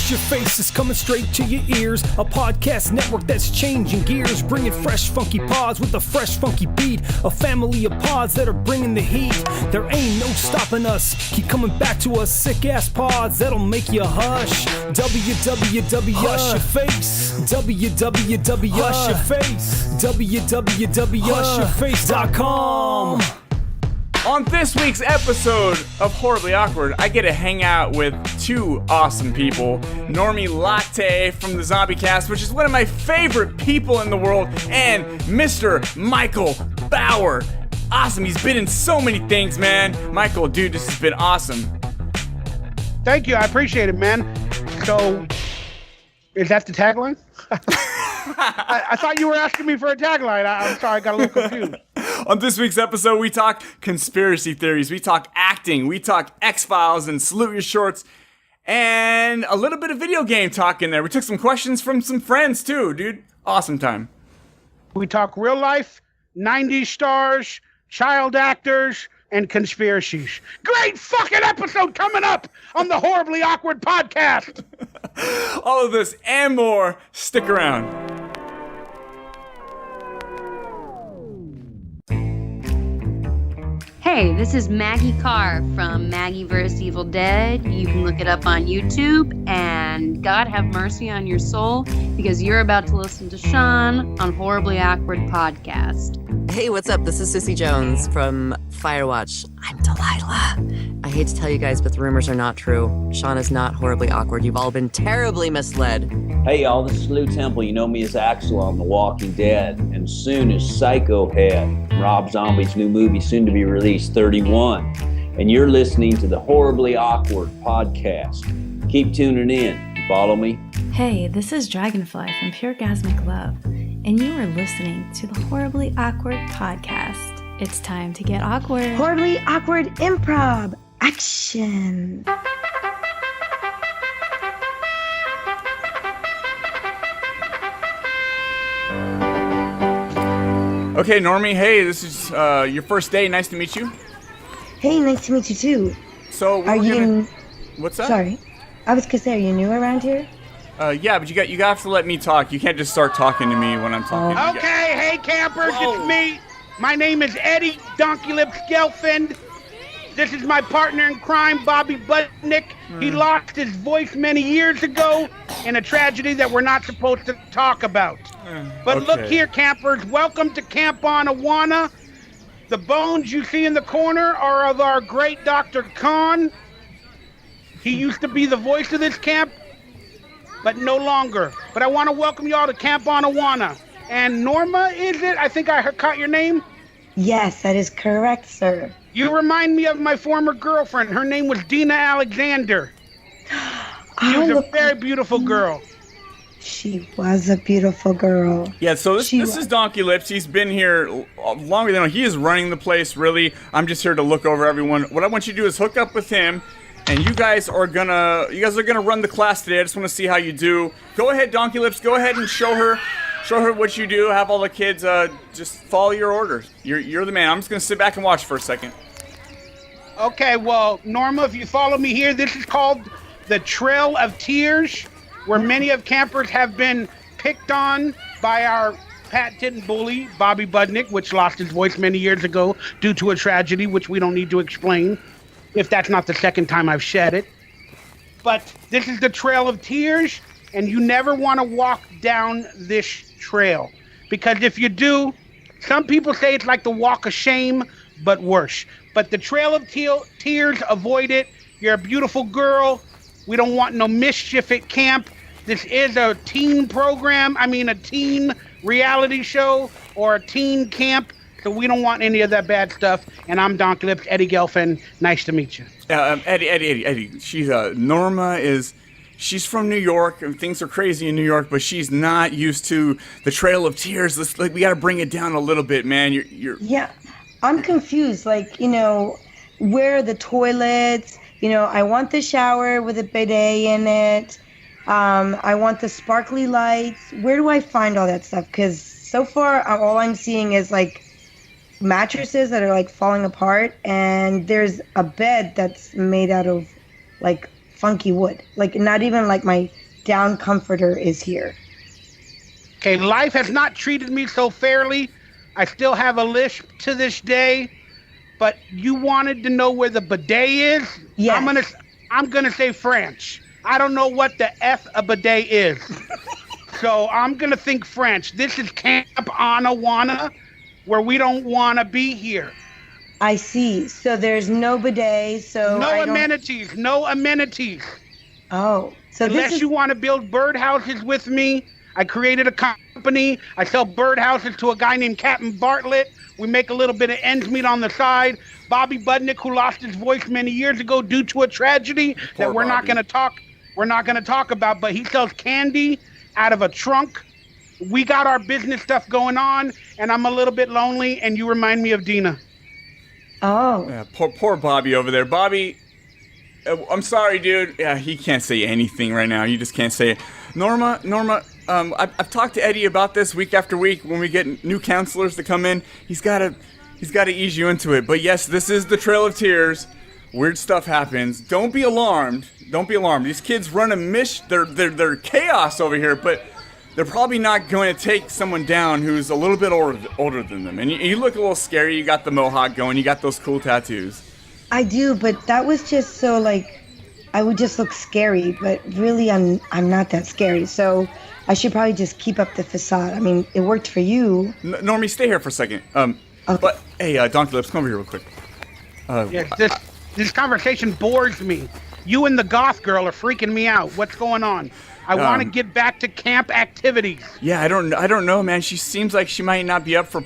Hush Your Face is coming straight to your ears. A podcast network that's changing gears, bringing fresh funky pods with a fresh funky beat. A family of pods that are bringing the heat. There ain't no stopping us. Keep coming back to us, sick ass pods that'll make you hush. www Hush Your Face. www Hush Your Face. www.hushyourface.com. On this week's episode of Horribly Awkward, I get to hang out with two awesome people. Normii Late from the Zombiecast, which is one of my favorite people in the world, and Mr. Michael Bauer. Awesome, he's been in so many things, man. Michael, dude, this has been awesome. Thank you, I appreciate it, man. So, is that the tagline? I thought you were asking me for a tagline. I'm sorry, I got a little confused. On this week's episode, we talk conspiracy theories, we talk acting, we talk X-Files and Salute Your Shorts, and a little bit of video game talk in there. We took some questions from some friends too, dude. Awesome time. We talk real life, 90s stars, child actors, and conspiracies. Great fucking episode coming up on the Horribly Awkward podcast. All of this and more. Stick around. Hey, this is Maggie Carr from Maggie vs. Evil Dead. You can look it up on YouTube, and God have mercy on your soul, because you're about to listen to Sean on Horribly Awkward Podcast. Hey, what's up? This is Sissy Jones from Firewatch. I'm Delilah. I hate to tell you guys, but the rumors are not true. Sean is not horribly awkward. You've all been terribly misled. Hey y'all, this is Lou Temple. You know me as Axel on The Walking Dead, and soon as Psycho Head, Rob Zombie's new movie, soon to be released, 31. And you're listening to the Horribly Awkward podcast. Keep tuning in. Follow me. Hey, this is Dragonfly from Puregasmic Love, and you are listening to the Horribly Awkward podcast. It's time to get awkward. Horribly Awkward Improv. Action. Okay, Normie, hey, this is your first day. Nice to meet you. Hey, nice to meet you too. So, are you... What's that? Sorry. I was gonna say, are you new around here? Yeah, but you have to let me talk. You can't just start talking to me when I'm talking. Okay, hey campers, It's me. My name is Eddie Donkey Lips Gelfand. This is my partner in crime, Bobby Budnick. He lost his voice many years ago in a tragedy that we're not supposed to talk about. But Look here, campers. Welcome to Camp on Awana. The bones you see in the corner are of our great Dr. Khan. He used to be the voice of this camp, but no longer. But I want to welcome y'all to Camp on Awana. And Norma, is it? I think I caught your name? Yes, that is correct, sir. You remind me of my former girlfriend. Her name was Dina Alexander. She was a very beautiful girl. She was a beautiful girl. Yeah, so this is Donkey Lips. He's been here longer than he is running the place, really. I'm just here to look over everyone. What I want you to do is hook up with him, and you guys are gonna run the class today. I just want to see how you do. Go ahead, Donkey Lips. Go ahead and show her what you do. Have all the kids just follow your orders. You're the man. I'm just gonna sit back and watch for a second. Okay, well, Norma, if you follow me here, this is called the Trail of Tears, where many of campers have been picked on by our patent bully, Bobby Budnick, which lost his voice many years ago due to a tragedy, which we don't need to explain, if that's not the second time I've said it. But this is the Trail of Tears, and you never want to walk down this trail, because if you do, some people say it's like the walk of shame, but worse. But the Trail of Tears, avoid it. You're a beautiful girl. We don't want no mischief at camp. This is a teen program. A teen reality show or a teen camp. So we don't want any of that bad stuff. And I'm Donkey Lips, Eddie Gelfand. Nice to meet you. Eddie. She's Norma is. She's from New York, and things are crazy in New York, but she's not used to the Trail of Tears. We got to bring it down a little bit, man. You're. Yeah, I'm confused. Where are the toilets? I want the shower with a bidet in it. I want the sparkly lights. Where do I find all that stuff? Because so far, all I'm seeing is mattresses that are falling apart, and there's a bed that's made out of funky wood. Like, not even like my down comforter is here. Okay, life has not treated me so fairly. I still have a lisp to this day. But you wanted to know where the bidet is? Yes. I'm gonna say French. I don't know what the F a bidet is. So I'm gonna think French. This is Camp Anawana, where we don't want to be here. I see. So there's no bidet. So no amenities. No amenities. Oh, so unless you want to build birdhouses with me, I created a company. I sell birdhouses to a guy named Captain Bartlett. We make a little bit of ends meet on the side. Bobby Budnick, who lost his voice many years ago due to a tragedy that we're not going to talk about, but he sells candy out of a trunk. We got our business stuff going on, and I'm a little bit lonely, and you remind me of Dina. Oh. Yeah, poor Bobby over there. Bobby, I'm sorry, dude. Yeah, he can't say anything right now. You just can't say it. Norma, I've talked to Eddie about this week after week when we get new counselors to come in. He's got to ease you into it. But yes, this is the Trail of Tears. Weird stuff happens. Don't be alarmed. Don't be alarmed. These kids run they're chaos over here, but they're probably not going to take someone down who's a little bit older than them. And you look a little scary. You got the mohawk going. You got those cool tattoos. I do, but that was just so like I would just look scary, but really I'm not that scary. So I should probably just keep up the facade. I mean, it worked for you. Normie, stay here for a second. Okay. But hey, Donkey Lips, come over here real quick. Yes, this conversation bores me. You and the goth girl are freaking me out. What's going on? I want to get back to camp activities. Yeah, I don't know, man. She seems like she might not be up to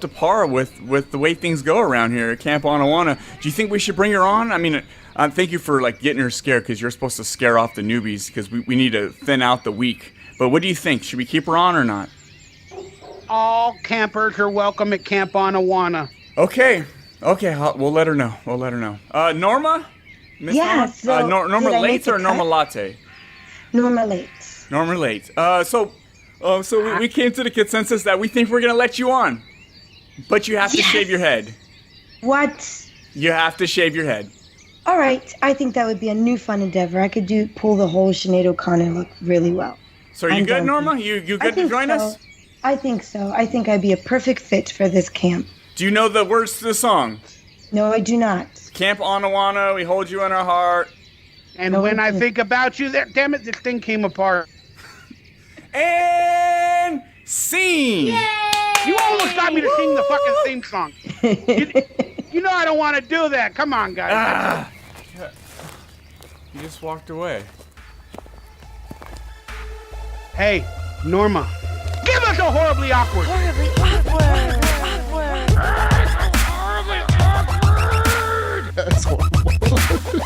par with the way things go around here at Camp Anawana. Do you think we should bring her on? I mean, thank you for like getting her scared, because you're supposed to scare off the newbies, because we need to thin out the weak. But what do you think? Should we keep her on or not? All campers are welcome at Camp Anawana. Okay, we'll let her know. Norma? Miss Yes. Norma? So Norma Late or Norma Latte? Norma Late. Norma Late. So we came to the consensus that we think we're going to let you on. But you have to shave your head. What? You have to shave your head. All right. I think that would be a new fun endeavor. I could pull the whole Sinead O'Connor look really well. So are you good, Norma? You good to join us? I think so. I think I'd be a perfect fit for this camp. Do you know the words to the song? No, I do not. Camp Anawana, we hold you in our heart. And when I think about you, damn it, this thing came apart. And scene! Yay! You almost got me to sing the fucking theme song. You know I don't want to do that. Come on, guys. You just walked away. Hey, Norma. Give us a horribly awkward. Horribly awkward. That's horrible.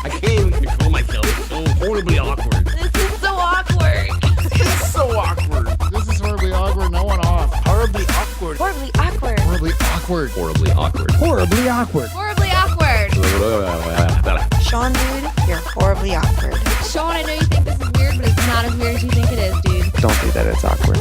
I can't even control myself. It's so horribly awkward. This is so awkward. It's so awkward. This is horribly awkward. No one off. Horribly awkward. Horribly awkward. Horribly awkward. Horribly awkward. Horribly awkward. Horribly awkward. Sean, dude, you're horribly awkward. Sean, I know you think this is weird, but it's not as weird as you think it is, dude. Don't do that, it's awkward.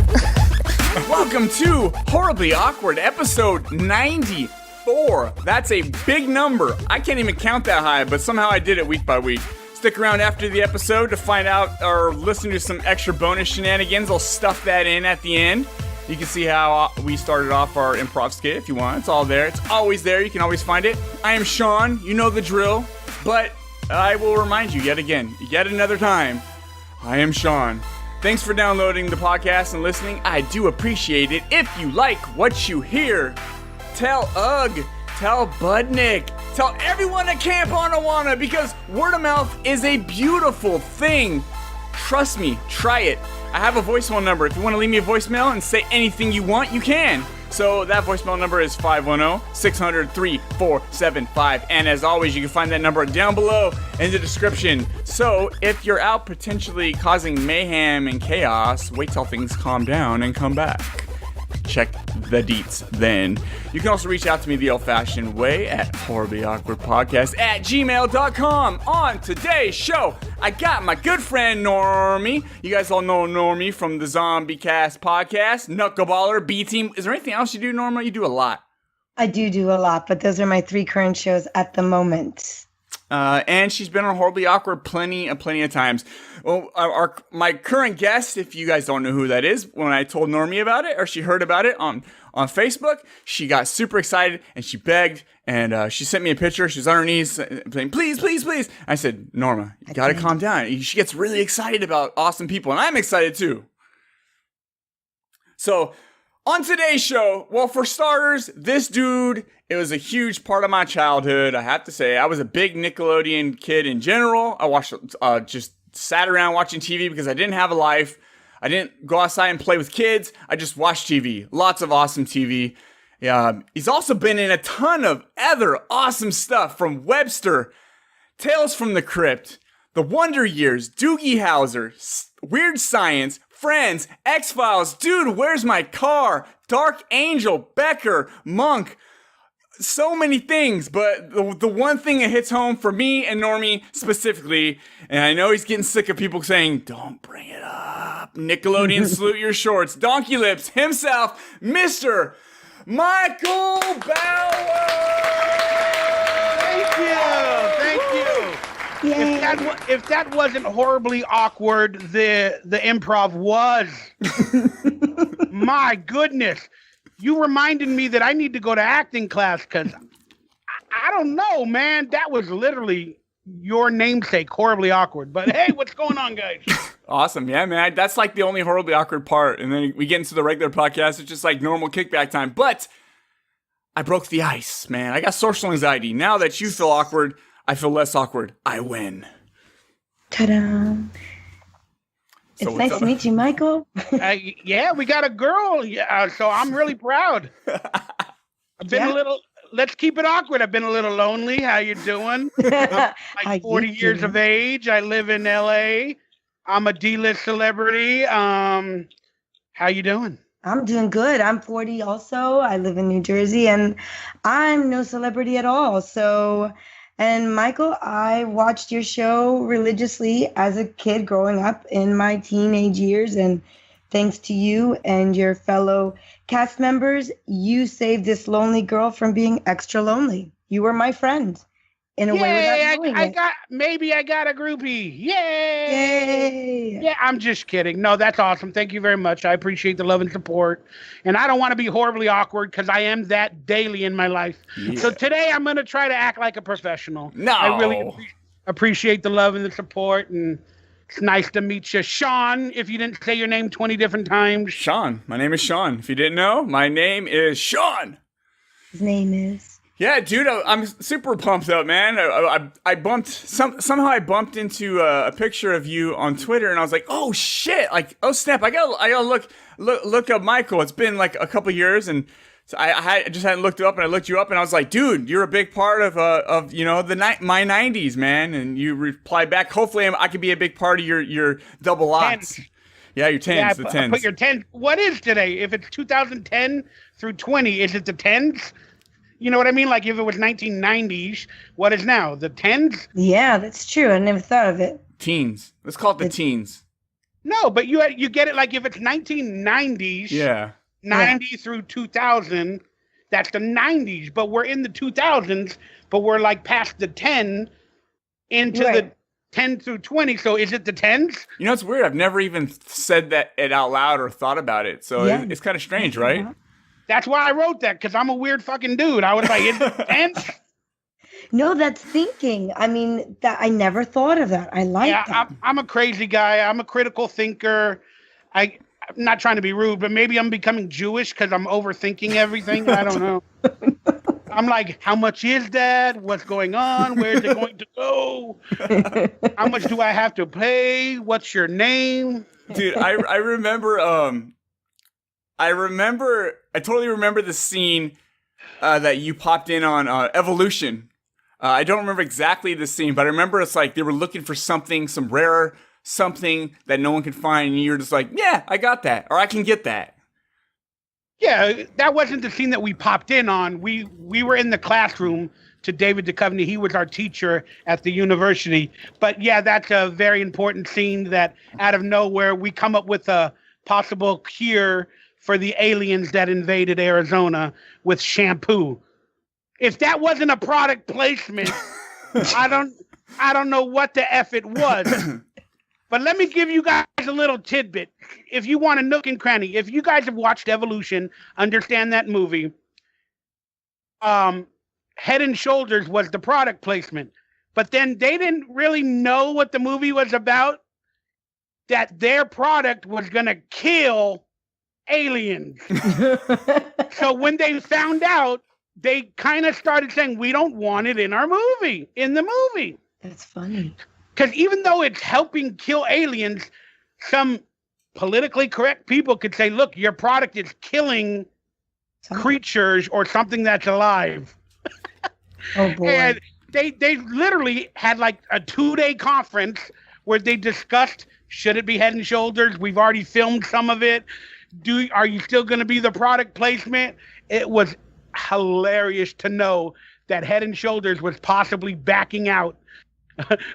Welcome to Horribly Awkward, episode 94. That's a big number. I can't even count that high, but somehow I did it week by week. Stick around after the episode to find out or listen to some extra bonus shenanigans. I'll stuff that in at the end. You can see how we started off our improv skit if you want. It's all there. It's always there. You can always find it. I am Sean. You know the drill. But I will remind you yet again, yet another time, I am Sean. Thanks for downloading the podcast and listening. I do appreciate it. If you like what you hear, tell Ugg, tell Budnick, tell everyone at Camp Anawana, because word of mouth is a beautiful thing. Trust me, try it. I have a voicemail number. If you want to leave me a voicemail and say anything you want, you can. So that voicemail number is 510-600-3475. And as always, you can find that number down below in the description. So if you're out potentially causing mayhem and chaos, wait till things calm down and come back. Check the deets then. You can also reach out to me the old-fashioned way at horriblyawkwardpodcast@gmail.com. On today's show, I got my good friend Normie. You guys all know Normie from the Zombiecast podcast, Knuckleballer, B-Team. Is there anything else you do, Norma? You do a lot. I do a lot, but those are my 3 current shows at the moment. And she's been on Horribly Awkward plenty of times. Well, my current guest, if you guys don't know who that is, when I told Normie about it, or she heard about it on Facebook, she got super excited and she begged and she sent me a picture. She was on her knees saying, please, please, please. I said, Norma, you gotta calm down. She gets really excited about awesome people, and I'm excited too. So, on today's show, well, for starters, this dude, it was a huge part of my childhood. I have to say, I was a big Nickelodeon kid in general. I watched, just sat around watching TV because I didn't have a life. I didn't go outside and play with kids. I just watched TV. Lots of awesome TV. He's also been in a ton of other awesome stuff, from Webster, Tales from the Crypt, The Wonder Years, Doogie Howser, Weird Science, Friends, X-Files, Dude, Where's My Car, Dark Angel, Becker, Monk, so many things, but the one thing that hits home for me and Normie specifically, and I know he's getting sick of people saying, don't bring it up, Nickelodeon salute your shorts, Donkey Lips himself, Mr. Michael Bauer! Thank you! If that wasn't horribly awkward, the improv was. My goodness. You reminded me that I need to go to acting class because I don't know, man. That was literally your namesake, Horribly Awkward. But hey, what's going on, guys? Awesome. Yeah, man. That's like the only Horribly Awkward part. And then we get into the regular podcast. It's just like normal kickback time. But I broke the ice, man. I got social anxiety. Now that you feel awkward, I feel less awkward. I win. Ta-da. So it's nice to meet you, Michael. Yeah, we got a girl. Yeah, so I'm really proud. I've been a little, let's keep it awkward. I've been a little lonely. How you doing? I'm like 40 years of age. I live in LA. I'm a D-list celebrity. How you doing? I'm doing good. I'm 40 also. I live in New Jersey, and I'm no celebrity at all. So... And Michael, I watched your show religiously as a kid growing up in my teenage years. And thanks to you and your fellow cast members, you saved this lonely girl from being extra lonely. You were my friend in a way without doing it. I got a groupie. Yay! Yeah, I'm just kidding. No, that's awesome. Thank you very much. I appreciate the love and support. And I don't want to be horribly awkward because I am that daily in my life. Yeah. So today I'm going to try to act like a professional. No. I really appreciate the love and the support. And it's nice to meet you. Sean, if you didn't say your name 20 different times. Sean. My name is Sean. If you didn't know, my name is Sean. His name is... Yeah, dude, I'm super pumped up, man. I bumped somehow I bumped into a picture of you on Twitter, and I was like, oh shit, like, oh snap, I gotta look up Michael. It's been like a couple years, and so I just hadn't looked up, and I looked you up, and I was like, dude, you're a big part of you know my 90s, man. And you replied back, hopefully I could be a big part of your double odds. Yeah, your 10s, yeah, the 10s. Put your 10s. What is today? If it's 2010 through 20, is it the 10s? You know what I mean? Like if it was 1990s, what is now? The 10s? Yeah, that's true. I never thought of it. Teens. Let's call it the teens. No, but you get it like if it's 1990s. Yeah. 90 through 2000, that's the 90s. But we're in the 2000s, but we're like past the 10 into the 10 through 20. So is it the 10s? You know, it's weird. I've never even said it out loud or thought about it. So it's kind of strange, right? Yeah. That's why I wrote that, because I'm a weird fucking dude. I was like, is it 10s? No, that's thinking. I mean, that I never thought of that. I like that. I'm a crazy guy. I'm a critical thinker. I'm not trying to be rude, but maybe I'm becoming Jewish because I'm overthinking everything. I don't know. I'm like, how much is that? What's going on? Where's it going to go? How much do I have to pay? What's your name? Dude, I remember... I totally remember the scene that you popped in on Evolution. I don't remember exactly the scene, but I remember it's like they were looking for something, some rare something that no one could find, and you're just like, yeah, I got that, or I can get that. Yeah, that wasn't the scene that we popped in on. We were in the classroom to David Duchovny. He was our teacher at the university. But yeah, that's a very important scene that out of nowhere we come up with a possible cure for the aliens that invaded Arizona with shampoo. If that wasn't a product placement, I don't know what the F it was. But let me give you guys a little tidbit. If you want a nook and cranny, if you guys have watched Evolution, understand that movie, Head and Shoulders was the product placement. But then they didn't really know what the movie was about, that their product was going to kill aliens. So when they found out, they kind of started saying, we don't want it in our movie, in the movie. That's funny. Because even though it's helping kill aliens, some politically correct people could say, look, your product is killing creatures or something that's alive. Oh, boy. And they literally had like a 2-day conference where they discussed, should it be Head and Shoulders? We've already filmed some of it. Are you still going to be the product placement? It was hilarious to know that Head and Shoulders was possibly backing out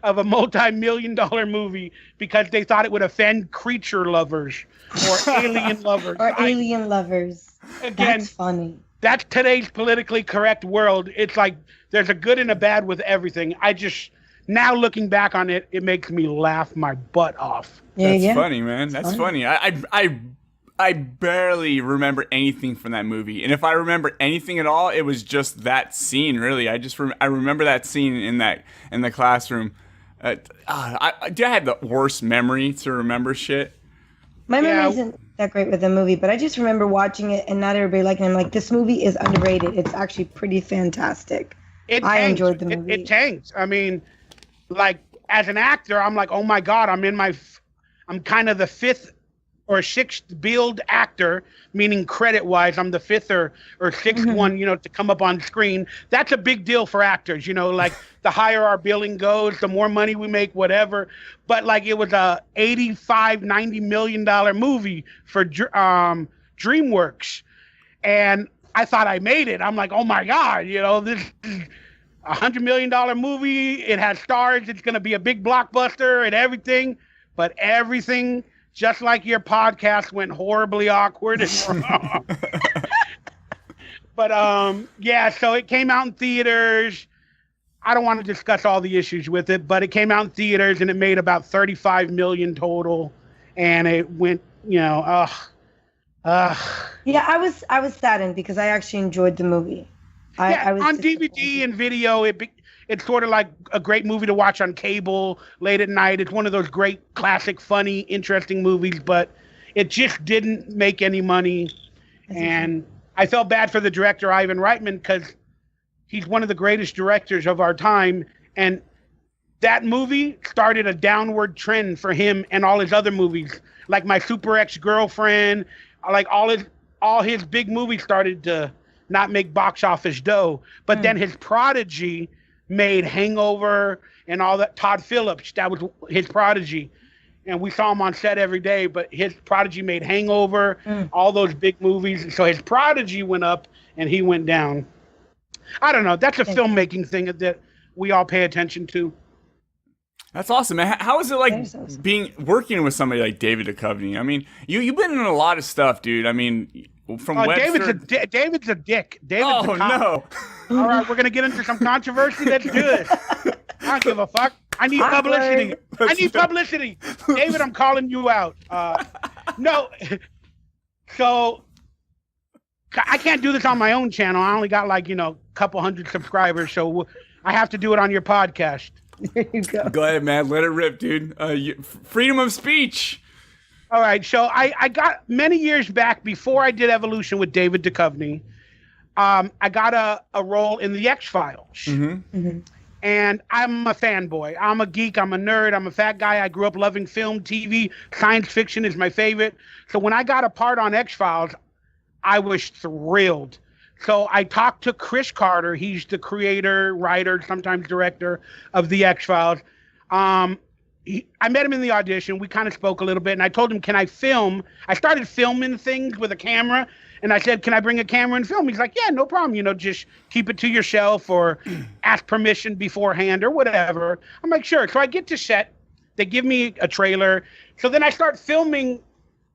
of a multi-million-dollar movie because they thought it would offend creature lovers or alien lovers. Or alien lovers. Again, that's funny. That's today's politically correct world. It's like there's a good and a bad with everything. Now looking back on it, it makes me laugh my butt off. That's funny, man. That's funny. I barely remember anything from that movie, and if I remember anything at all, it was just that scene. Really, I remember that scene in the classroom. I had the worst memory to remember shit. My memory isn't that great with the movie, but I just remember watching it and not everybody liking it. I'm like, this movie is underrated. It's actually pretty fantastic. I enjoyed the movie. It tanks. I mean, like as an actor, I'm like, oh my God, I'm kind of the fifth or sixth billed actor, meaning credit-wise, I'm the fifth or sixth one, to come up on screen. That's a big deal for actors, like the higher our billing goes, the more money we make, whatever. But like it was a $85-90 million movie for DreamWorks. And I thought I made it. I'm like, oh my God, this is a $100 million movie. It has stars. It's going to be a big blockbuster and everything. But everything, just like your podcast, went horribly awkward and wrong. But so it came out in theaters. I don't want to discuss all the issues with it, but it came out in theaters and it made about $35 million total. And it went, Yeah, I was saddened because I actually enjoyed the movie. I was on DVD and video, it's sort of like a great movie to watch on cable late at night. It's one of those great, classic, funny, interesting movies, but it just didn't make any money. And I felt bad for the director, Ivan Reitman, because he's one of the greatest directors of our time. And that movie started a downward trend for him and all his other movies, like My Super Ex-Girlfriend, like all his big movies started to not make box office dough. But then his prodigy made Hangover and all that. Todd Phillips, that was his prodigy. And we saw him on set every day, but his prodigy made Hangover, all those big movies. So his prodigy went up and he went down. I don't know. That's a filmmaking thing that we all pay attention to. That's awesome, man. How is it like working with somebody like David Duchovny? I mean, you've been in a lot of stuff, dude. I mean, from Webster... David's a dick. David's a cop. No. All right, we're going to get into some controversy. Let's do it. I don't give a fuck. I need publicity. Publicity. David, I'm calling you out. No. So, I can't do this on my own channel. I only got a couple hundred subscribers, so I have to do it on your podcast. There you go. Go ahead, man. Let it rip, dude. Freedom of speech. All right. So I got many years back before I did Evolution with David Duchovny. I got a role in the X-Files. And I'm a fanboy. I'm a geek. I'm a nerd. I'm a fat guy. I grew up loving film, TV. Science fiction is my favorite. So when I got a part on X-Files, I was thrilled. So I talked to Chris Carter. He's the creator, writer, sometimes director of the X-Files. I met him in the audition. We kind of spoke a little bit, and I told him, can I film? I started filming things with a camera, and I said, can I bring a camera and film? He's like, yeah, no problem. Just keep it to yourself or ask permission beforehand or whatever. I'm like, sure. So I get to set. They give me a trailer. So then I start filming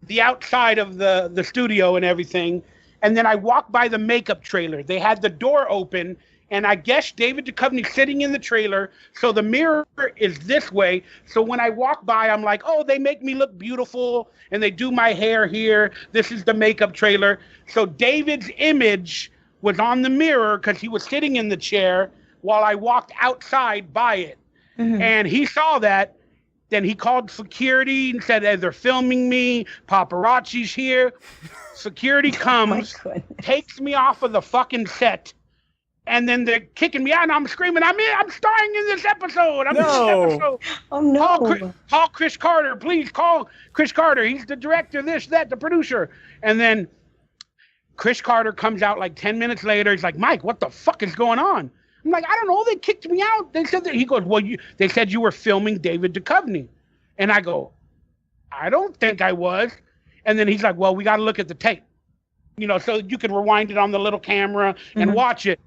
the outside of the studio and everything. And then I walk by the makeup trailer. They had the door open And I guess David Duchovny's sitting in the trailer, so the mirror is this way. So when I walk by, I'm like, oh, they make me look beautiful, and they do my hair here. This is the makeup trailer. So David's image was on the mirror because he was sitting in the chair while I walked outside by it. Mm-hmm. And he saw that. Then he called security and said, hey, they're filming me. Paparazzi's here. Security comes, takes me off of the fucking set. And then they're kicking me out, and I'm screaming, I'm starring in this episode. I'm in this episode. Oh, no. Call Chris Carter. Please call Chris Carter. He's the director, this, that, the producer. And then Chris Carter comes out like 10 minutes later. He's like, Mike, what the fuck is going on? I'm like, I don't know. They kicked me out. They said that. He goes, well, they said you were filming David Duchovny. And I go, I don't think I was. And then he's like, well, we got to look at the tape. So you can rewind it on the little camera and watch it.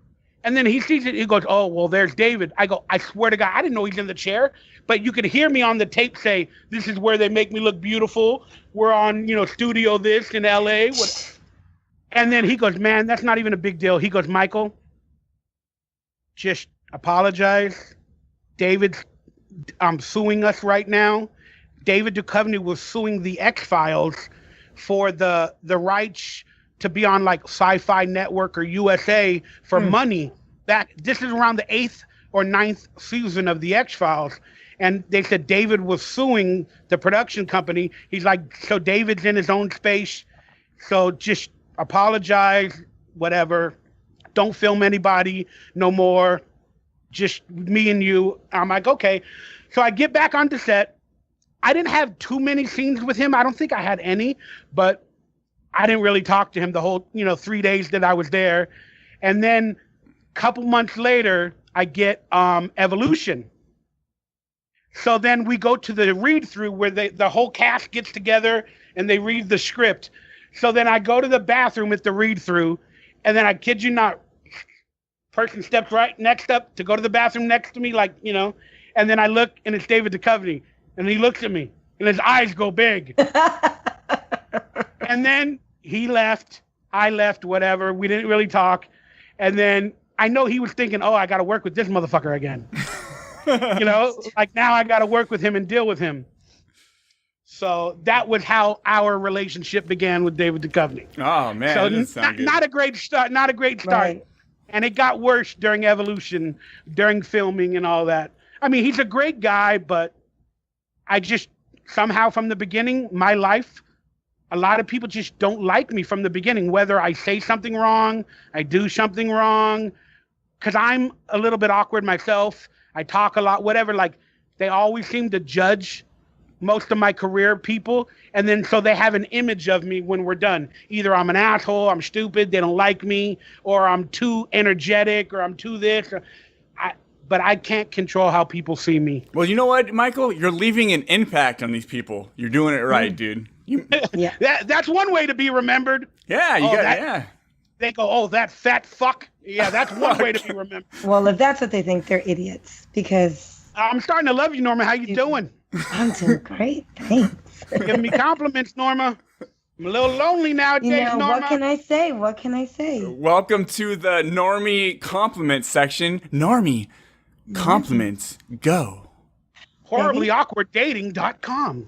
And then he sees it. He goes, oh, well, there's David. I go, I swear to God, I didn't know he's in the chair. But you could hear me on the tape say, this is where they make me look beautiful. We're on, studio this in L.A. And then he goes, man, that's not even a big deal. He goes, Michael, just apologize. David's suing us right now. David Duchovny was suing the X-Files for the rights to be on like Sci-Fi Network or USA for money. This is around the 8th or 9th season of the X-Files. And they said David was suing the production company. He's like, so David's in his own space. So just apologize, whatever. Don't film anybody no more. Just me and you. I'm like, okay. So I get back onto set. I didn't have too many scenes with him. I don't think I had any, but I didn't really talk to him the whole, 3 days that I was there. And then a couple months later, I get Evolution. So then we go to the read-through where the whole cast gets together and they read the script. So then I go to the bathroom at the read-through, and then I kid you not, person steps right next up to go to the bathroom next to me, and then I look, and it's David Duchovny, and he looks at me, and his eyes go big. And then he left, I left, whatever. We didn't really talk. And then I know he was thinking, oh, I got to work with this motherfucker again. Now I got to work with him and deal with him. So that was how our relationship began with David Duchovny. Oh, man. So not a great start. Right. And it got worse during Evolution, during filming and all that. I mean, he's a great guy, but I just somehow from the beginning, my life, a lot of people just don't like me from the beginning, whether I say something wrong, I do something wrong, because I'm a little bit awkward myself. I talk a lot, whatever. They always seem to judge most of my career people. And then so they have an image of me when we're done. Either I'm an asshole, I'm stupid, they don't like me, or I'm too energetic, or I'm too this. But I can't control how people see me. Well, you know what, Michael? You're leaving an impact on these people. You're doing it right, dude. Yeah. That's one way to be remembered. Yeah, They go, oh, that fat fuck. Yeah, that's one way to be remembered. Well, if that's what they think, they're idiots. Because I'm starting to love you, Norma. How you doing? I'm doing great. Thanks. Give me compliments, Norma. I'm a little lonely nowadays, Norma. What can I say? Welcome to the Normie compliment section. Normie, compliments, go. HorriblyAwkwardDating.com.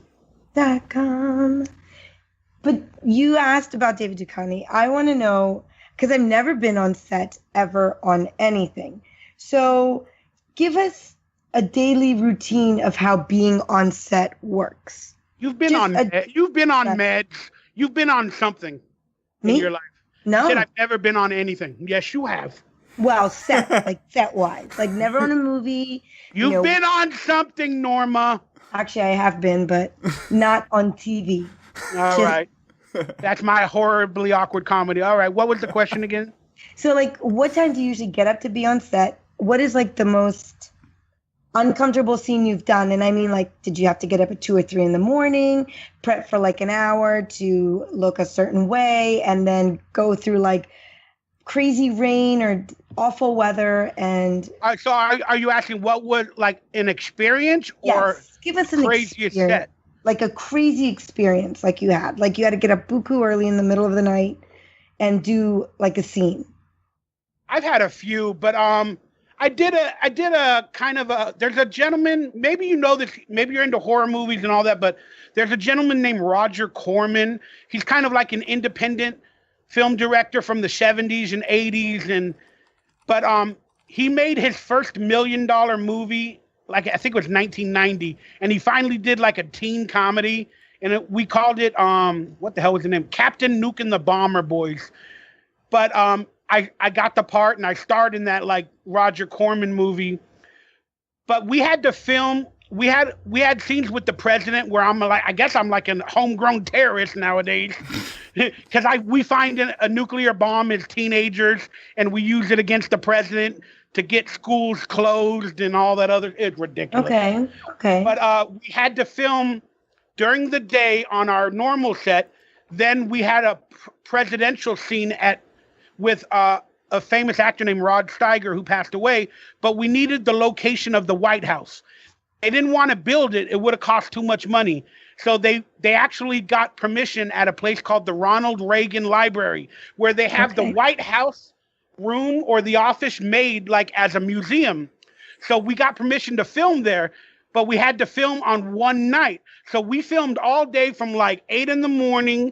But you asked about David Duchovny. I want to know, because I've never been on set ever on anything. So give us a daily routine of how being on set works. You've been on meds. You've been on something in your life. No. Said I've never been on anything. Yes, you have. Well, set-wise. Never on a movie. You've been on something, Norma. Actually, I have been, but not on TV. All right. That's my horribly awkward comedy. All right. What was the question again? So, what time do you usually get up to be on set? What is, the most uncomfortable scene you've done? And I mean, did you have to get up at 2 or 3 in the morning, prep for, an hour to look a certain way, and then go through, crazy rain or awful weather? And so are you asking what was, an experience or give us an craziest set? A crazy experience you had. You had to get up buku early in the middle of the night and do, a scene. I've had a few, but I did a kind of a. There's a gentleman. Maybe you know this. Maybe you're into horror movies and all that, but there's a gentleman named Roger Corman. He's kind of like an independent film director from the 70s and 80s, but he made his first $1 million movie. Like I think it was 1990, and he finally did like a teen comedy, and we called it what the hell was the name? Captain Nuke and the Bomber Boys. But I got the part, and I starred in that like Roger Corman movie. But we had to film. We had scenes with the president where I guess I'm like a homegrown terrorist nowadays, because we find a nuclear bomb as teenagers, and we use it against the president to get schools closed and all that other. It's ridiculous. Okay. But we had to film during the day on our normal set. Then we had a presidential scene with a famous actor named Rod Steiger, who passed away. But we needed the location of the White House. They didn't want to build it. It would have cost too much money. So they actually got permission at a place called the Ronald Reagan Library, where they have the White House room or the office made like as a museum. So we got permission to film there, but we had to film on one night. So we filmed all day from like 8 a.m.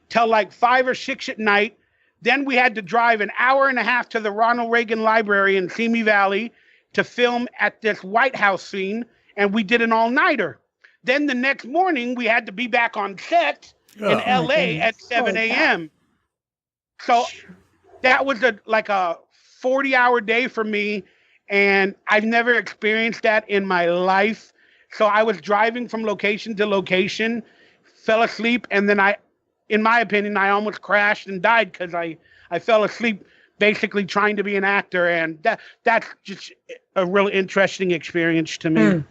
till like 5 or 6 at night. Then we had to drive an hour and a half to the Ronald Reagan Library in Simi Valley to film at this White House scene. And we did an all-nighter. Then the next morning we had to be back on set in LA at 7 a.m. So that was like a 40-hour day for me, and I've never experienced that in my life. So I was driving from location to location, fell asleep, and then in my opinion, I almost crashed and died because I fell asleep basically trying to be an actor, and that's just a really interesting experience to me.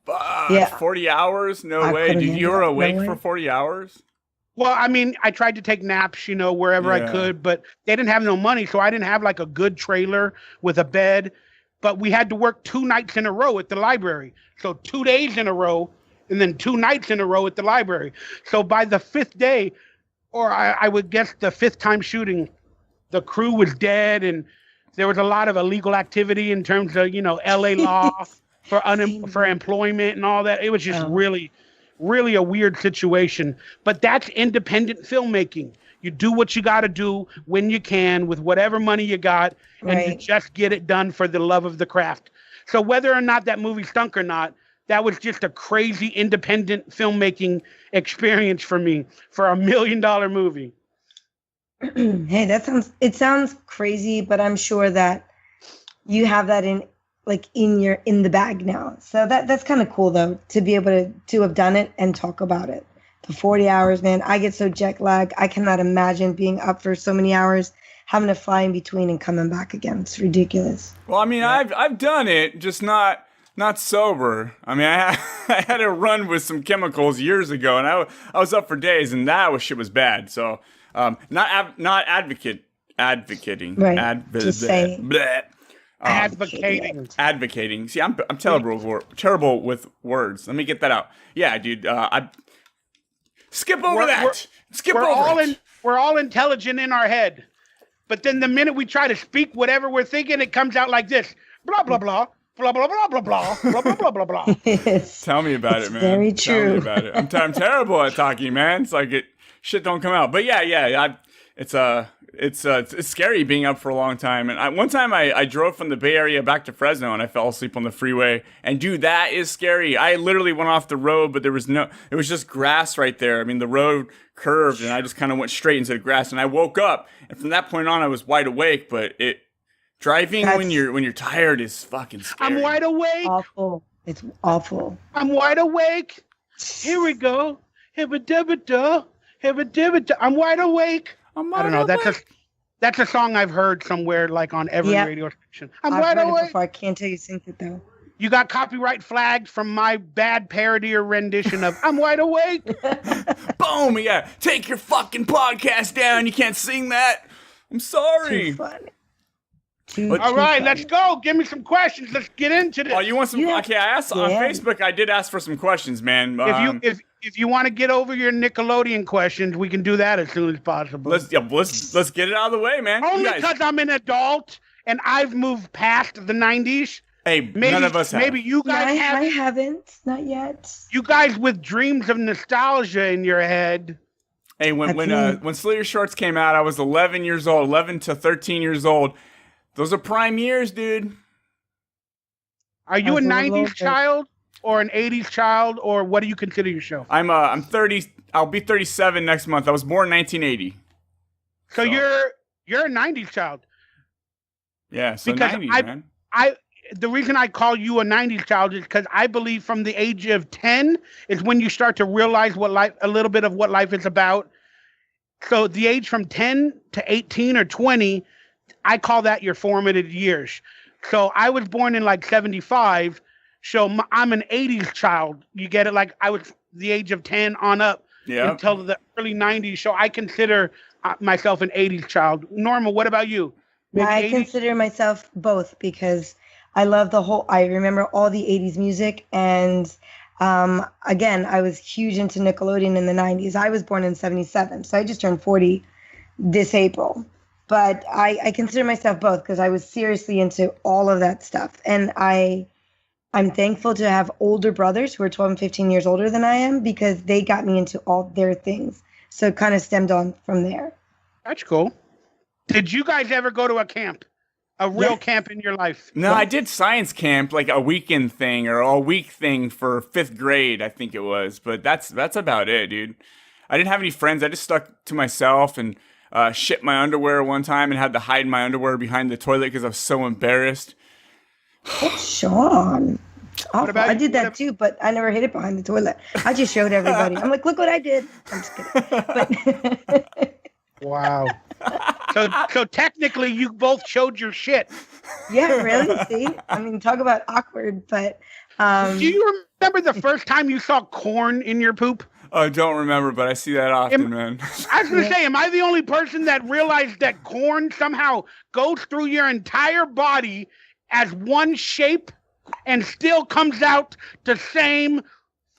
40 hours? No way. You were awake for 40 hours? Well, I mean, I tried to take naps, wherever I could, but they didn't have no money, so I didn't have like a good trailer with a bed. But we had to work 2 nights in a row at the library. So 2 days in a row, and then 2 nights in a row at the library. So by the 5th day, or I would guess the 5th time shooting, the crew was dead, and there was a lot of illegal activity in terms of, LA law for employment and all that. It was just really a weird situation. But that's independent filmmaking. You do what you got to do when you can with whatever money you got, and you just get it done for the love of the craft. So whether or not that movie stunk or not, that was just a crazy independent filmmaking experience for me for $1 million movie. Hey, it sounds crazy, but I'm sure that you have that in the bag now. So that's kind of cool though, to be able to have done it and talk about it. The 40 hours, man, I get so jet lagged. I cannot imagine being up for so many hours, having to fly in between and coming back again. It's ridiculous. Well, I mean, I've done it, just not sober. I mean, I had a run with some chemicals years ago, and I was up for days, and shit was bad. So, not advocating. Right. Just saying. Advocating. See, I'm terrible with words. Let me get that out. Yeah, dude. Skip over that. We're all intelligent in our head, but then the minute we try to speak whatever we're thinking, it comes out like this: blah blah blah. Blah blah blah blah blah blah blah blah blah blah. Yes. Tell me about it, man. Very true. Tell me about it. I'm terrible at talking, man. It's like shit don't come out. But yeah. It's scary being up for a long time. And one time I drove from the Bay Area back to Fresno, and I fell asleep on the freeway. And dude, that is scary. I literally went off the road, but it was just grass right there. I mean, the road curved, and I just kind of went straight into the grass. And I woke up, and from that point on, I was wide awake. But driving when you're tired is fucking scary. I'm wide awake. Awful. It's awful. I'm wide awake. Here we go. Hibba-dibba-da. Hibba-dibba-da. I'm wide awake. I don't know. That's a song I've heard somewhere, like on every radio station. I've wide awake. Heard it before. I can't tell you sing it though. You got copyright flagged from my bad parody or rendition of "I'm Wide Awake." Boom! Yeah, take your fucking podcast down. You can't sing that. I'm sorry. Too funny. All right, let's go. Give me some questions. Let's get into this. Oh, you want some? Yeah. Okay, I asked on Facebook. I did ask for some questions, man. If you want to get over your Nickelodeon questions, we can do that as soon as possible. Let's get it out of the way, man. Only because I'm an adult and I've moved past the 90s. Hey, none of us have. Maybe you guys have. I haven't, not yet. You guys with dreams of nostalgia in your head. Hey, when Slit Your Shorts came out, I was 11 years old, 11 to 13 years old. Those are prime years, dude. Are you a 90s child or an 80s child, or what do you consider yourself? I'm 30. I'll be 37 next month. I was born in 1980. So you're a 90s child. Yeah, so because 90s, man. The reason I call you a 90s child is because I believe from the age of 10 is when you start to realize a little bit of what life is about. So the age from 10 to 18 or 20, I call that your formative years. So I was born in like 75. So I'm an 80s child. You get it? Like I was the age of 10 on up until the early 90s. So I consider myself an 80s child. Norma, what about you? I consider myself both because I love I remember all the 80s music. And again, I was huge into Nickelodeon in the 90s. I was born in 77. So I just turned 40 this April. But I consider myself both because I was seriously into all of that stuff. And I'm thankful to have older brothers who are 12 and 15 years older than I am because they got me into all their things. So it kind of stemmed on from there. That's cool. Did you guys ever go to a camp? A real camp in your life? No, I did science camp, like a weekend thing or a week thing for 5th grade, I think it was. But that's about it, dude. I didn't have any friends. I just stuck to myself and shit my underwear one time and had to hide my underwear behind the toilet because I was so embarrassed. Sean. I did that too, but I never hid it behind the toilet. I just showed everybody. I'm like, look what I did. I'm just kidding. But wow. So technically, you both showed your shit. Yeah, really? See? I mean, talk about awkward, but... Do you remember the first time you saw corn in your poop? I don't remember, but I see that often, man. I was going to say, am I the only person that realized that corn somehow goes through your entire body as one shape and still comes out the same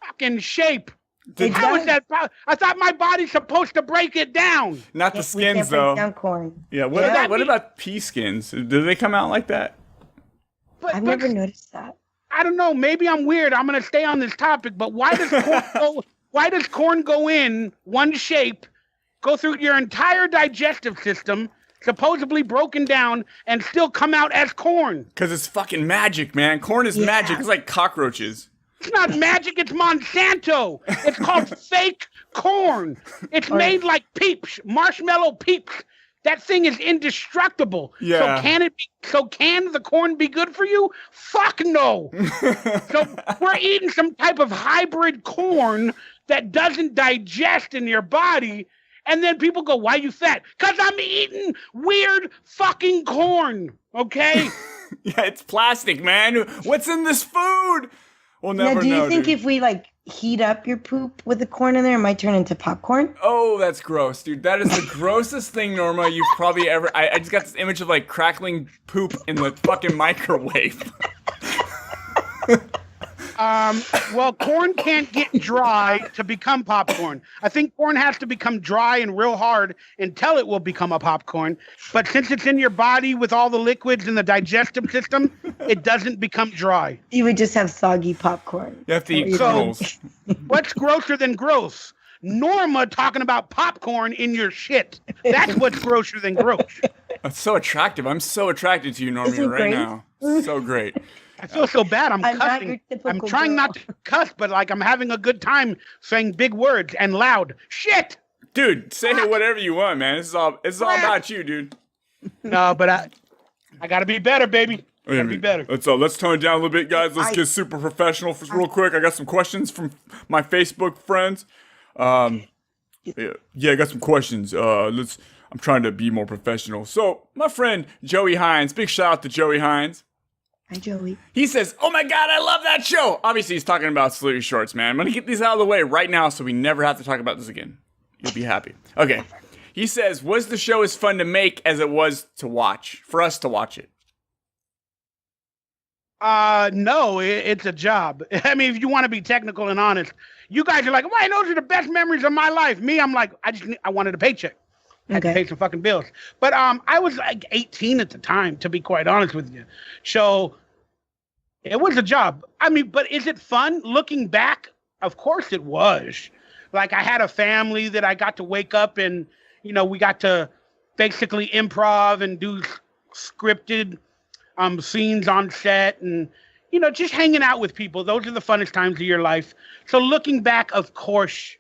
fucking shape? How is that? I thought my body's supposed to break it down. Not the skins, though. Down corn. Yeah. What about pea skins? Do they come out like that? I've never noticed that. I don't know. Maybe I'm weird. I'm gonna stay on this topic. But why does corn go? Why does corn go in one shape, go through your entire digestive system, supposedly broken down, and still come out as corn? Because it's fucking magic, man. Corn is magic. It's like cockroaches. It's not magic, it's Monsanto. It's called fake corn. It's made like Peeps, marshmallow Peeps. That thing is indestructible. Yeah. So can the corn be good for you? Fuck no. So we're eating some type of hybrid corn that doesn't digest in your body. And then people go, why you fat? Because I'm eating weird fucking corn. Okay? Yeah, it's plastic, man. What's in this food? We'll never know. Do you think if we like heat up your poop with the corn in there, it might turn into popcorn? Oh, that's gross, dude. That is the grossest thing, Norma, you've probably ever... I just got this image of like crackling poop in the fucking microwave. Well, corn can't get dry to become popcorn. I think corn has to become dry and real hard until it will become a popcorn. But since it's in your body with all the liquids in the digestive system, it doesn't become dry. You would just have soggy popcorn. You have to eat kernels. What's grosser than gross? Norma talking about popcorn in your shit. That's what's grosser than gross. That's so attractive. I'm so attracted to you, Normie, right now. So great. I feel so bad. I'm cussing. I'm trying not to cuss, but like I'm having a good time saying big words and loud. Shit! Dude, say whatever you want, man. It's all about you, dude. No, but I gotta be better, baby. I gotta be better. Let's tone it down a little bit, guys. Let's get super professional real quick. I got some questions from my Facebook friends. I got some questions. I'm trying to be more professional. So, my friend Joey Hines, big shout out to Joey Hines. Hi, Joey. He says, oh my God, I love that show. Obviously, he's talking about Slit Your Shorts, man. I'm going to get these out of the way right now so we never have to talk about this again. You'll be happy. Okay. He says, was the show as fun to make as it was to watch? For us to watch it? No, it's a job. I mean, if you want to be technical and honest, you guys are like, well, those are the best memories of my life. Me, I'm like, I wanted a paycheck. Had to pay some fucking bills. But I was like 18 at the time, to be quite honest with you. So it was a job. I mean, but is it fun? Looking back, of course it was. Like, I had a family that I got to wake up and, you know, we got to basically improv and do scripted scenes on set and, you know, just hanging out with people. Those are the funnest times of your life. So looking back, of course,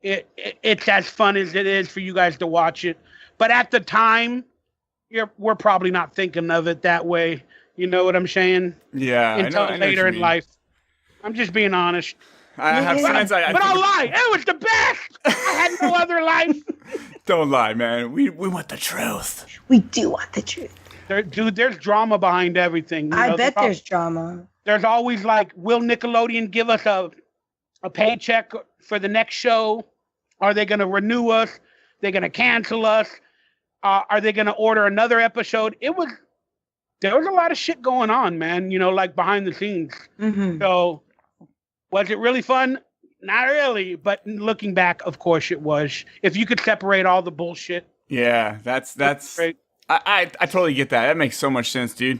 it's as fun as it is for you guys to watch it. But at the time, we're probably not thinking of it that way. You know what I'm saying? Yeah. Until I know later in life. I'm just being honest. I have friends. But I'll lie. It was the best. I had no other life. Don't lie, man. We want the truth. We do want the truth. Dude, there's drama behind everything. I bet there's drama. There's always like, will Nickelodeon give us a paycheck for the next show? Are they going to renew us? They're going to cancel us? Are they going to order another episode? There was a lot of shit going on, man, you know, like behind the scenes. Mm-hmm. So was it really fun? Not really. But looking back, of course it was. If you could separate all the bullshit. Yeah, that's great. I totally get that. That makes so much sense, dude.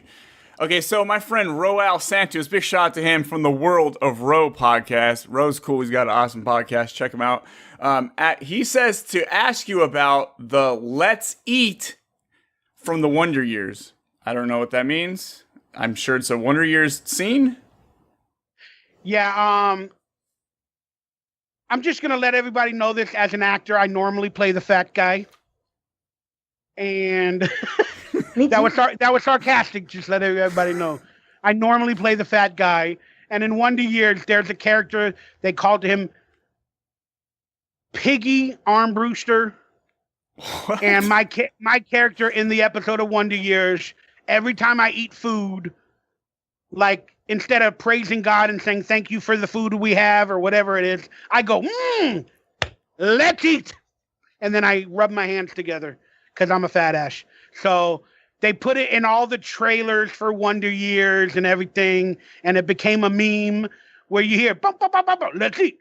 Okay, so my friend Roel Santos, big shout out to him from the World of Ro podcast. Ro's cool. He's got an awesome podcast. Check him out. He says to ask you about the Let's Eat from the Wonder Years. I don't know what that means. I'm sure it's a Wonder Years scene. Yeah, I'm just going to let everybody know this. As an actor, I normally play the fat guy. And that was sarcastic, just let everybody know. I normally play the fat guy. And in Wonder Years, there's a character, they called him Piggy Armbruster. What? And my character in the episode of Wonder Years, every time I eat food, like, instead of praising God and saying thank you for the food we have or whatever it is, I go, let's eat. And then I rub my hands together because I'm a fat ass. So they put it in all the trailers for Wonder Years and everything, and it became a meme where you hear, bum, bum, bum, bum, bum, let's eat,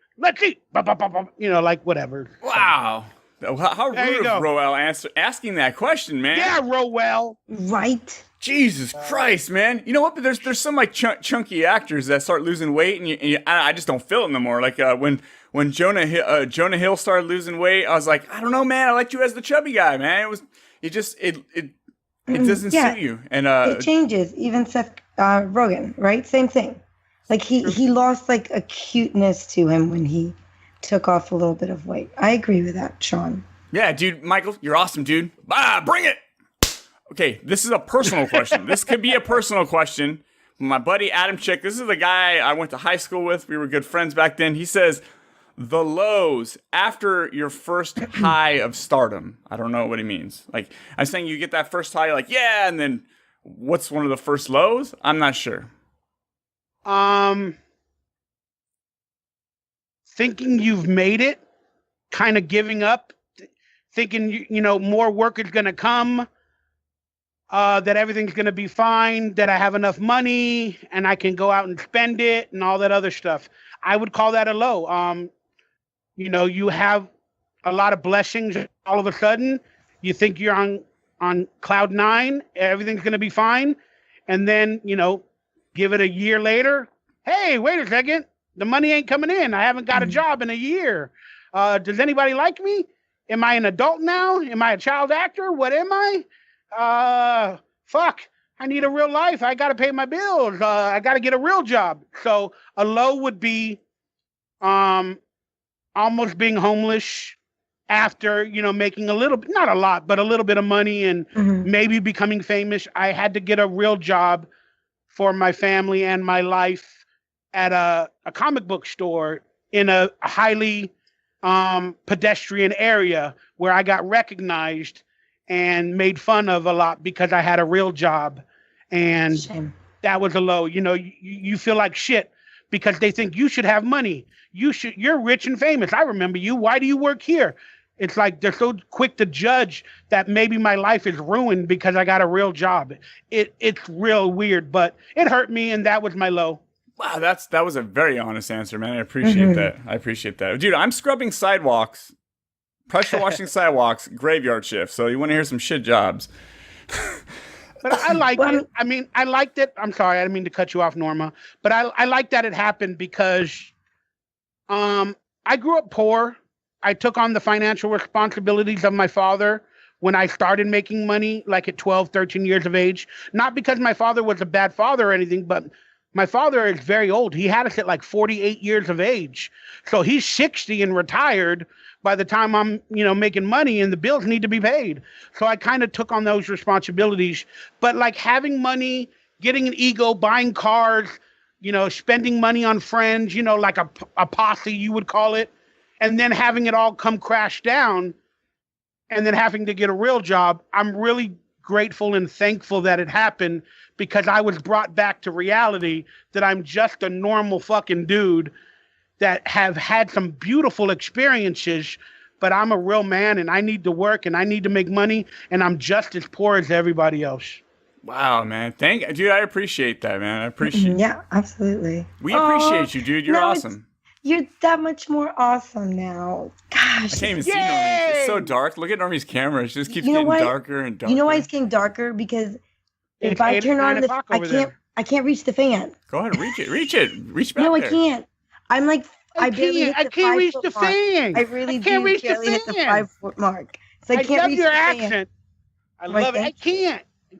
bum, bum, bum, bum, you know, like whatever. Wow. How rude of Roel asking that question, man. Yeah, Roel. Right. Jesus Christ, man. You know what? But there's some like chunky actors that start losing weight, and I just don't feel it no more. Like when Jonah Hill started losing weight, I was like, I don't know, man. I liked you as the chubby guy, man. It doesn't suit you, and it changes. Even Seth Rogen, right? Same thing. Like he lost like a cuteness to him when he took off a little bit of weight. I agree with that, Sean. Yeah, dude, Michael, you're awesome, dude. Bring it. Okay, this is a personal question. This could be a personal question. My buddy Adam Chick, this is the guy I went to high school with. We were good friends back then. He says, the lows after your first high of stardom. I don't know what he means. Like, I'm saying you get that first high, you're like, yeah, and then what's one of the first lows? I'm not sure. Thinking you've made it, kind of giving up, thinking, you know, more work is going to come, that everything's going to be fine, that I have enough money and I can go out and spend it and all that other stuff. I would call that a low. You know, you have a lot of blessings all of a sudden. You think you're on cloud nine, everything's going to be fine. And then, you know, give it a year later. Hey, wait a second. The money ain't coming in. I haven't got a job in a year. Does anybody like me? Am I an adult now? Am I a child actor? What am I? Fuck. I need a real life. I got to pay my bills. I got to get a real job. So a low would be almost being homeless after, you know, making a little, not a lot, but a little bit of money and maybe becoming famous. I had to get a real job for my family and my life at a comic book store in a highly pedestrian area where I got recognized and made fun of a lot because I had a real job. And that was a low. You know, you feel like shit because they think you should have money. You're rich and famous. I remember you. Why do you work here? It's like they're so quick to judge that maybe my life is ruined because I got a real job. It's real weird, but it hurt me, and that was my low. Wow, that was a very honest answer, man. I appreciate that. Dude, I'm scrubbing sidewalks Pressure washing sidewalks, graveyard shift. So you want to hear some shit jobs. But I liked it. I mean, I liked it. I'm sorry, I didn't mean to cut you off, Norma. But I like that it happened because I grew up poor. I took on the financial responsibilities of my father when I started making money, like at 12, 13 years of age. Not because my father was a bad father or anything, but my father is very old. He had us at like 48 years of age. So he's 60 and retired by the time I'm, making money, and the bills need to be paid. So I kind of took on those responsibilities. But like having money, getting an ego, buying cars, spending money on friends, like a posse, you would call it, and then having it all come crash down and then having to get a real job. I'm really grateful and thankful that it happened, because I was brought back to reality that I'm just a normal fucking dude that have had some beautiful experiences, but I'm a real man and I need to work and I need to make money, and I'm just as poor as everybody else. Wow, man. Dude, I appreciate that, man. I appreciate Yeah, absolutely. We appreciate you, dude. You're awesome. You're that much more awesome now. Gosh. I can't even see Normie. It's so dark. Look at Normie's camera. It just keeps getting darker and darker. You know why it's getting darker? Because if I turn on I can't reach the fan. Go ahead, reach it. Reach back. No, I there. can't. I'm like, I can't reach the fan. I really can't reach the barely hit the 5-foot mark. So I can't love reach your the accent. fan. I love it. I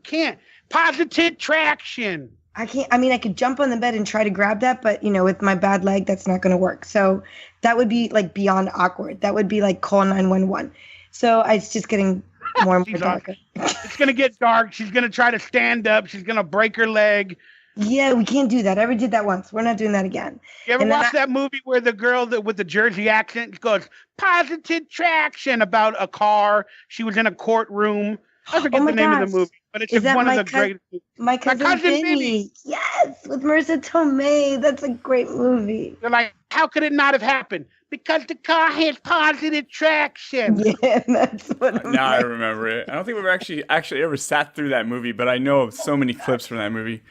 can't. Positive traction. I can't. I mean, I could jump on the bed and try to grab that, but with my bad leg, that's not going to work. So that would be like beyond awkward. That would be like call 911. So it's just getting more and more darker. It's going to get dark. She's going to try to stand up. She's going to break her leg. Yeah, we can't do that. I already did that once. We're not doing that again. You ever watch that movie where the girl with the Jersey accent goes, positive traction, about a car? She was in a courtroom. I forget the name of the movie, but it's one of the greatest movies. My cousin Vinny. Yes, with Marissa Tomei. That's a great movie. They're like, how could it not have happened? Because the car has positive traction. Yeah, that's what Now I remember it. I don't think we've actually ever sat through that movie, but I know of so many clips from that movie.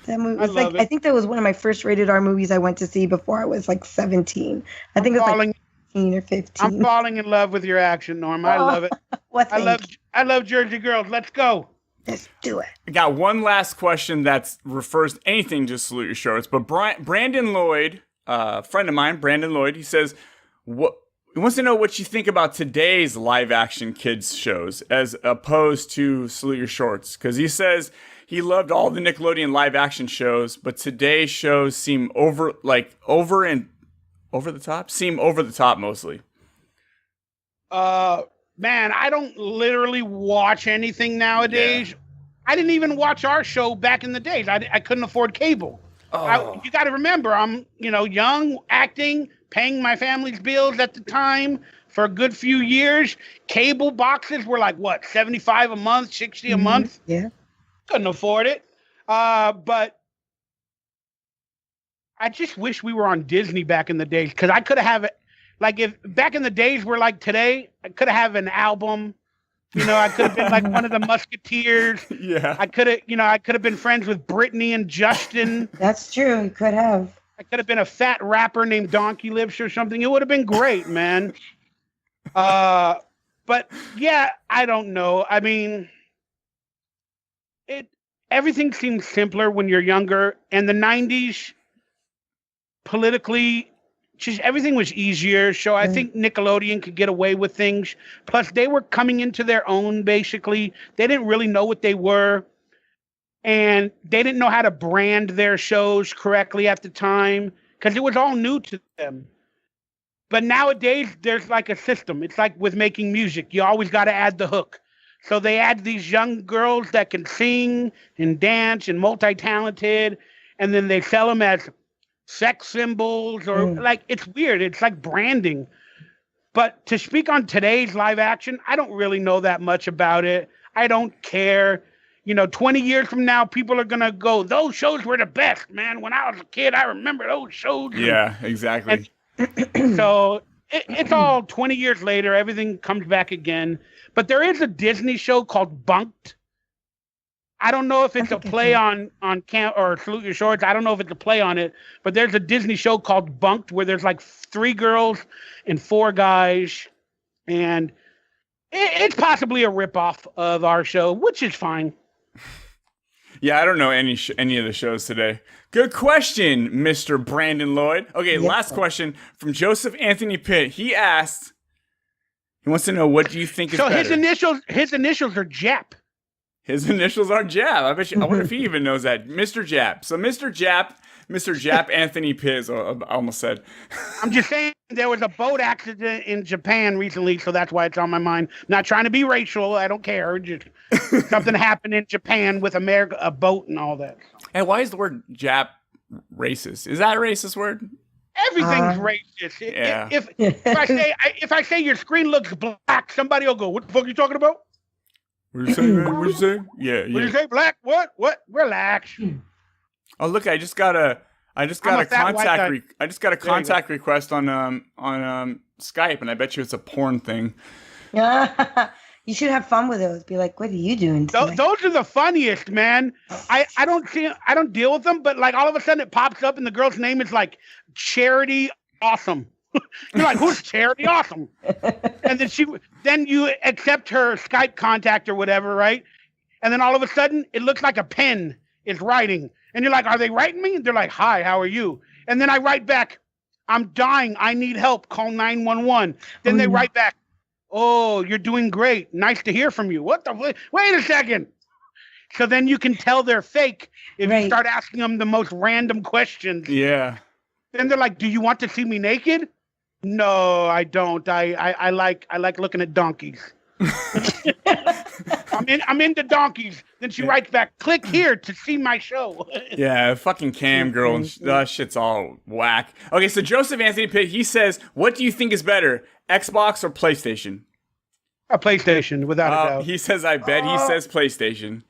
That movie was I think that was one of my first rated R movies I went to see before I was like 17. I think it was like 15 or 15. I'm falling in love with your action, Norm. I love it. I love Jersey Girls. Let's go. Let's do it. I got one last question that refers to anything to Salute Your Shorts, but Brandon Lloyd, a friend of mine, Brandon Lloyd, he says, he wants to know what you think about today's live action kids shows as opposed to Salute Your Shorts, because he says he loved all the Nickelodeon live action shows, but today's shows seem over the top mostly. Man, I don't literally watch anything nowadays. Yeah. I didn't even watch our show back in the days. I couldn't afford cable. You got to remember, I'm young, acting, paying my family's bills at the time for a good few years. Cable boxes were like what, $75 a month, $60 a month? Yeah. Couldn't afford it. But I just wish we were on Disney back in the days, because I could have it. Like if back in the days were like today, I could have an album. I could have been like one of the Musketeers. Yeah. I could have been friends with Brittany and Justin. That's true. You could have. I could have been a fat rapper named Donkey Lips or something. It would have been great, man. But yeah, I don't know. I mean, everything seems simpler when you're younger. And the 90s, politically, just everything was easier. So I think Nickelodeon could get away with things. Plus, they were coming into their own, basically. They didn't really know what they were. And they didn't know how to brand their shows correctly at the time, because it was all new to them. But nowadays, there's like a system. It's like with making music. You always got to add the hook. So they add these young girls that can sing and dance and multi-talented, and then they sell them as sex symbols or like, it's weird. It's like branding. But to speak on today's live action, I don't really know that much about it. I don't care. 20 years from now, people are going to go, those shows were the best, man. When I was a kid, I remember those shows. Yeah, exactly. So it's all 20 years later. Everything comes back again. But there is a Disney show called Bunked. I don't know if it's a play on Camp or Salute Your Shorts. I don't know if it's a play on it, but there's a Disney show called Bunked where there's like 3 girls and 4 guys, And it's possibly a ripoff of our show, which is fine. Yeah, I don't know any of the shows today. Good question, Mr. Brandon Lloyd. Okay, last question from Joseph Anthony Pitt. He asked, he wants to know, what do you think is better? So his initials are Jap. His initials are Jap. I bet you. I wonder if he even knows that. Mr. Jap. So Mr. Jap Anthony Pitt, I almost said. I'm just saying there was a boat accident in Japan recently, so that's why it's on my mind. Not trying to be racial. I don't care. Just something happened in Japan with America, a boat and all that. Hey, why is the word Jap racist? Is that a racist word? Everything's racist. Yeah. If I say your screen looks black, somebody will go, "What the fuck are you talking about?" What did you say, man? What did you say? Yeah. What did you say? Black? What? Relax. Oh, look! I just got a contact request on Skype, and I bet you it's a porn thing. You should have fun with those. Be like, what are you doing today? Those are the funniest, man. I don't deal with them, but like all of a sudden it pops up and the girl's name is like Charity Awesome. You're like, who's Charity Awesome? And then you accept her Skype contact or whatever, right? And then all of a sudden it looks like a pen is writing. And you're like, are they writing me? And they're like, hi, how are you? And then I write back, I'm dying. I need help. Call 911. Then they write back, oh, you're doing great. Nice to hear from you. What the? Wait a second. So then you can tell they're fake if you start asking them the most random questions. Yeah. Then they're like, do you want to see me naked? No, I don't. I like looking at donkeys. I'm into donkeys. Then she writes back, click here to see my show. Yeah, fucking cam girl and that shit's all whack. Okay, so Joseph Anthony Pitt, he says, what do you think is better, Xbox or PlayStation? A PlayStation, without a doubt. He says, I bet he says PlayStation.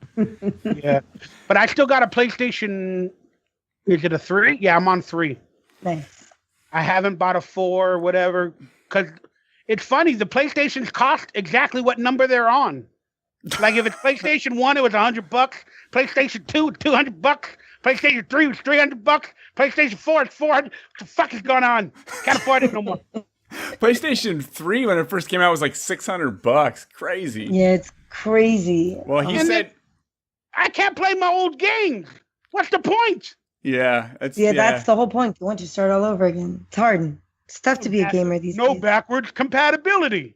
Yeah, but I still got a PlayStation. Is it a 3? Yeah, I'm on 3. Nice. I haven't bought a 4 or whatever, because it's funny, the PlayStations cost exactly what number they're on. Like if it's PlayStation 1, it was $100. PlayStation 2, $200. PlayStation 3 was $300. PlayStation 4 is $400. What the fuck is going on? Can't afford it no more. PlayStation 3, when it first came out, was like $600. Crazy. Yeah, it's crazy. Well, he said, I can't play my old games. What's the point? Yeah. That's the whole point. You want to start all over again. It's hard. It's tough to be a gamer these days. No backwards compatibility.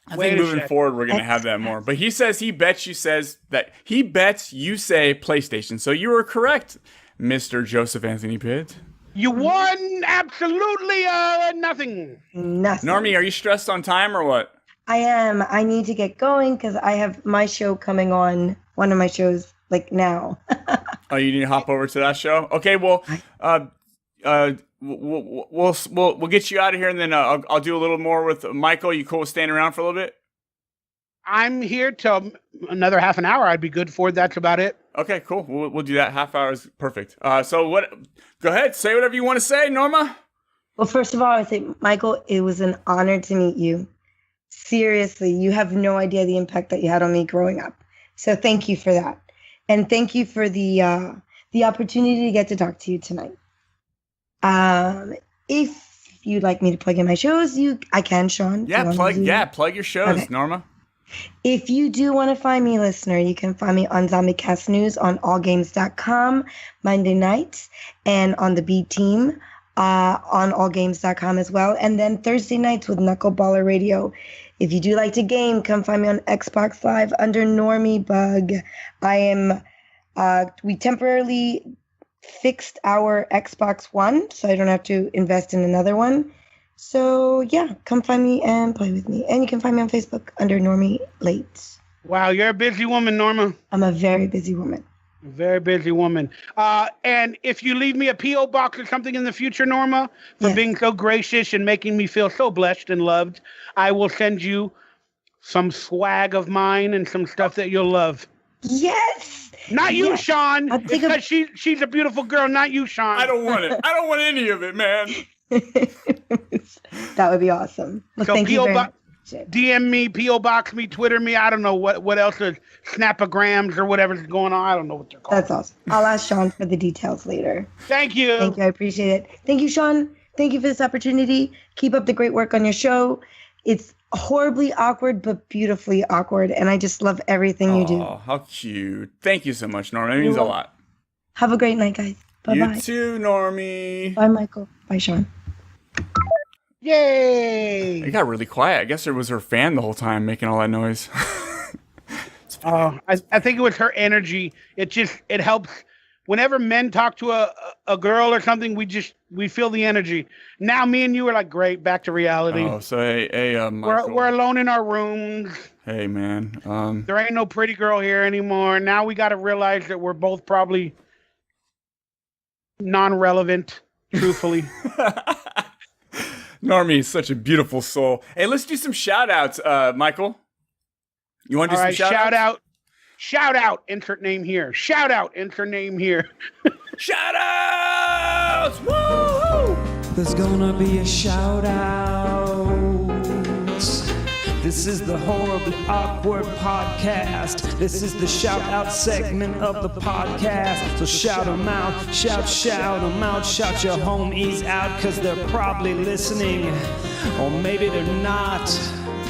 I think moving forward, we're going to have that more. But he says he bets you say PlayStation. So you were correct, Mr. Joseph Anthony Pitt. You won absolutely nothing. Nothing. Normie, are you stressed on time or what? I am. I need to get going because I have my show coming on, one of my shows, like now. Oh, you need to hop over to that show? Okay, well, we'll get you out of here, and then I'll do a little more with Michael. You cool with staying around for a little bit? I'm here till another half an hour. I'd be good for. That's about it. Okay, cool. We'll do that. Half hour is perfect. So what? Go ahead. Say whatever you want to say, Norma. Well, first of all, I say, Michael, it was an honor to meet you. Seriously, you have no idea the impact that you had on me growing up. So thank you for that. And thank you for the opportunity to get to talk to you tonight. If you'd like me to plug in my shows, I can, Sean. Yeah, plug your shows, okay. Norma. If you do want to find me, listener, you can find me on Zombiecast News on allgames.com Monday nights, and on the B Team on allgames.com as well. And then Thursday nights with Knuckleballer Radio. If you do like to game, come find me on Xbox Live under Normie Bug. We temporarily fixed our Xbox One, so I don't have to invest in another one. So yeah, come find me and play with me. And you can find me on Facebook under Normii Late. Wow, you're a busy woman, Norma. I'm a very busy woman. A very busy woman. And if you leave me a P.O. box or something in the future, Norma, for being so gracious and making me feel so blessed and loved, I will send you some swag of mine and some stuff that you'll love. Yes! Not you, Sean, because she's a beautiful girl, not you, Sean. I don't want it. I don't want any of it, man. That would be awesome. Well, so thank you very much. DM me, P.O. Box me, Twitter me. I don't know what else is Snapograms or whatever's going on. I don't know what they're called. That's awesome. I'll ask Sean for the details later. Thank you. Thank you. I appreciate it. Thank you, Sean. Thank you for this opportunity. Keep up the great work on your show. horribly awkward, but beautifully awkward. And I just love everything you do. Oh, how cute. Thank you so much, Normie. It means a lot. Have a great night, guys. Bye-bye. You too, Normie. Bye, Michael. Bye, Sean. Yay! It got really quiet. I guess it was her fan the whole time making all that noise. I think it was her energy. It helps. Whenever men talk to a girl or something, we feel the energy. Now me and you are like, great, back to reality. Oh, so hey, Michael. We're alone in our rooms. Hey, man. There ain't no pretty girl here anymore. Now we got to realize that we're both probably non-relevant, truthfully. Normie is such a beautiful soul. Hey, let's do some shout-outs, Michael. You want to do some shout-outs? Shout out, insert name here. Shout out, insert name here. Shout outs! Woo! There's gonna be a shout out. This is the Horribly Awkward Podcast. This is the shout out segment of the podcast. So shout them out, shout them out, shout your homies out, cause they're probably listening. Or maybe they're not.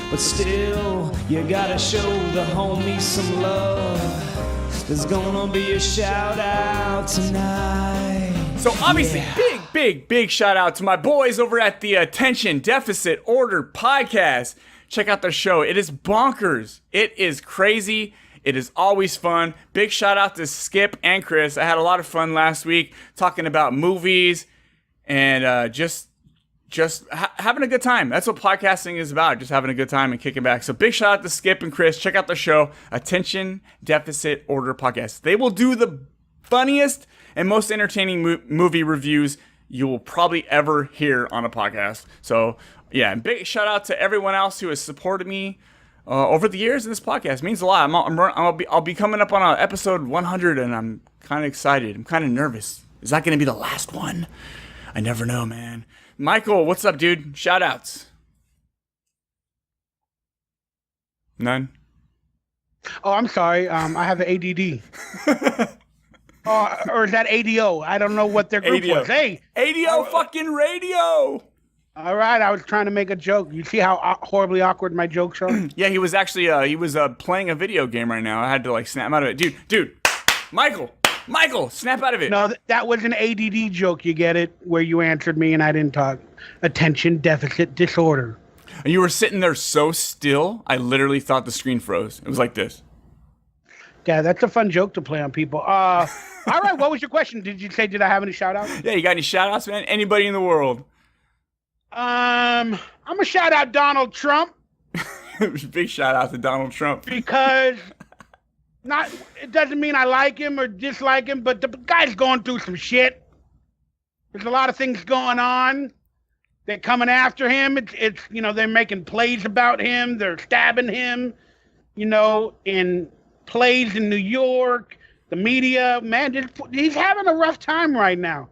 But still, you gotta show the homies some love. There's gonna be a shout out tonight. So obviously, big shout out to my boys over at the Attention Deficit Order Podcast. Check out their show. It is bonkers. It is crazy. It is always fun. Big shout out to Skip and Chris. I had a lot of fun last week talking about movies and just having a good time. That's what podcasting is about, just having a good time and kicking back. So big shout out to Skip and Chris. Check out their show, Attention Deficit Order Podcast. They will do the funniest and most entertaining movie reviews you will probably ever hear on a podcast. So yeah, and big shout out to everyone else who has supported me over the years in this podcast. It means a lot. I'll be coming up on episode 100, and I'm kind of excited. I'm kind of nervous. Is that going to be the last one? I never know, man. Michael, what's up, dude? Shout-outs. None? Oh, I'm sorry. I have ADD. Or is that ADO? I don't know what their group was. Hey! ADO fucking radio! All right, I was trying to make a joke. You see how horribly awkward my jokes are? Yeah, he was actually, playing a video game right now. I had to, snap him out of it. Dude, Michael, snap out of it. No, that was an ADD joke, you get it, where you answered me and I didn't talk. Attention deficit disorder. And you were sitting there so still, I literally thought the screen froze. It was like this. Yeah, that's a fun joke to play on people. All right, what was your question? Did I have any shout-outs? Yeah, you got any shout-outs, man? Anybody in the world? I'm going to shout out Donald Trump. Big shout-out to Donald Trump. Because... it doesn't mean I like him or dislike him, but the guy's going through some shit. There's a lot of things going on. They're coming after him. It's they're making plays about him. They're stabbing him, in plays in New York. The media, man, he's having a rough time right now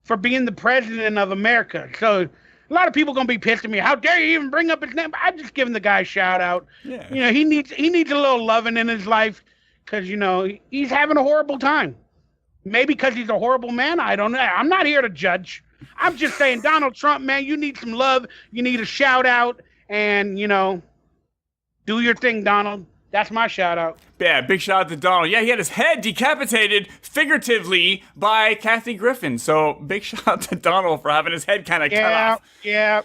for being the president of America. So a lot of people going to be pissed at me. How dare you even bring up his name? I'm just giving the guy a shout out. Yeah. He needs a little loving in his life because, he's having a horrible time. Maybe because he's a horrible man. I don't know. I'm not here to judge. I'm just saying, Donald Trump, man, you need some love. You need a shout out and, do your thing, Donald. That's my shout out. Yeah, big shout out to Donald. Yeah, he had his head decapitated figuratively by Kathy Griffin. So big shout out to Donald for having his head kind of cut off. Yeah.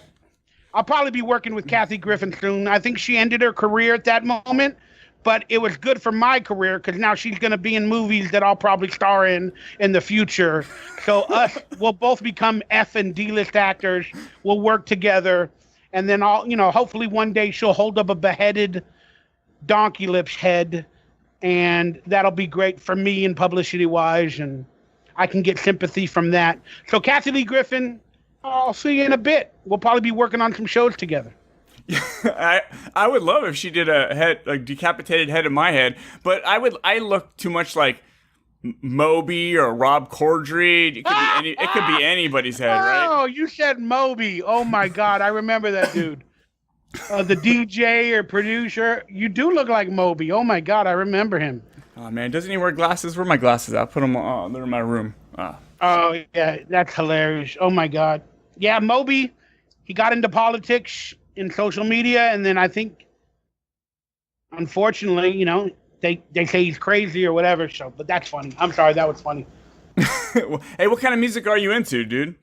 I'll probably be working with Kathy Griffin soon. I think she ended her career at that moment, but it was good for my career because now she's going to be in movies that I'll probably star in the future. So we'll both become F and D-list actors. We'll work together, and then hopefully one day she'll hold up a beheaded Donkey Lips head, and that'll be great for me and publicity-wise, and I can get sympathy from that. So Kathy Lee Griffin, I'll see you in a bit. We'll probably be working on some shows together. I would love if she did a decapitated head of my head, but I look too much like Moby or Rob Corddry. It could be anybody's head, right? Oh, you said Moby. Oh my God, I remember that dude. The DJ or producer. You do look like Moby. Oh my God, I remember him. Oh man, doesn't he wear glasses? Where are my glasses? I'll put them on. They're in my room. Oh yeah, that's hilarious. Oh my God. Yeah, Moby, he got into politics in social media, and then I think, unfortunately, they say he's crazy or whatever. So, but that's funny. I'm sorry, that was funny. Hey, what kind of music are you into, dude?